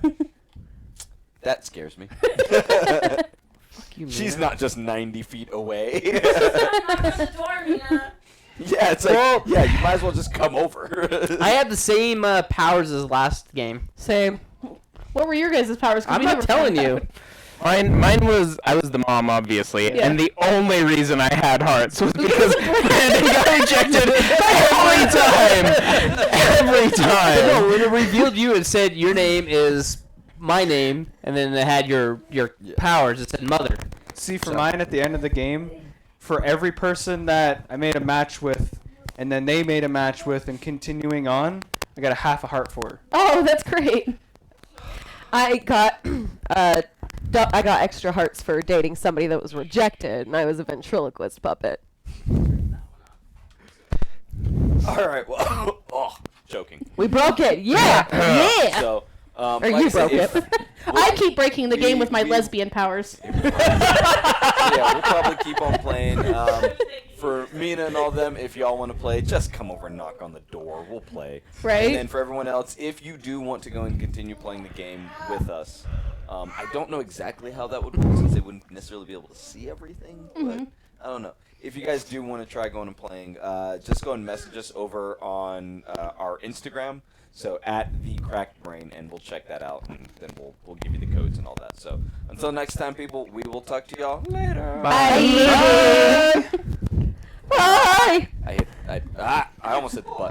That scares me. Fuck you, She's Mina. not just 90 feet away. Knock on the door, Mina. Yeah, it's like, Well- yeah, you might as well just come over. I had the same powers as last game. Same. What were your guys' powers? 'Cause I'm we not never telling found you. out. Mine was I was the mom, obviously, Yeah. and the only reason I had hearts was because Brandon got rejected every time. Every No, time. when it revealed you, it said your name is my name, and then it had your powers. It said mother. See, for mine at the end of the game, for every person that I made a match with, and then they made a match with, and continuing on, I got a half a heart for her. Oh, that's great. I got I got extra hearts for dating somebody that was rejected, and I was a ventriloquist puppet. All right, well, oh, joking. We broke it. Yeah. Yeah. So, Or like you I said, broke if- it. I keep breaking the game with my we- lesbian powers. yeah, we'll probably keep on playing. For Mina and all them, if y'all want to play, just come over and knock on the door. We'll play. Right. And then for everyone else, if you do want to go and continue playing the game with us, I don't know exactly how that would work since they wouldn't necessarily be able to see everything. But I don't know. If you guys do want to try going and playing, just go and message us over on our Instagram. So at the Cracked Brain, and we'll check that out, and then we'll give you the codes and all that. So until next time, people, we will talk to y'all later. Bye. Bye. I almost hit the button.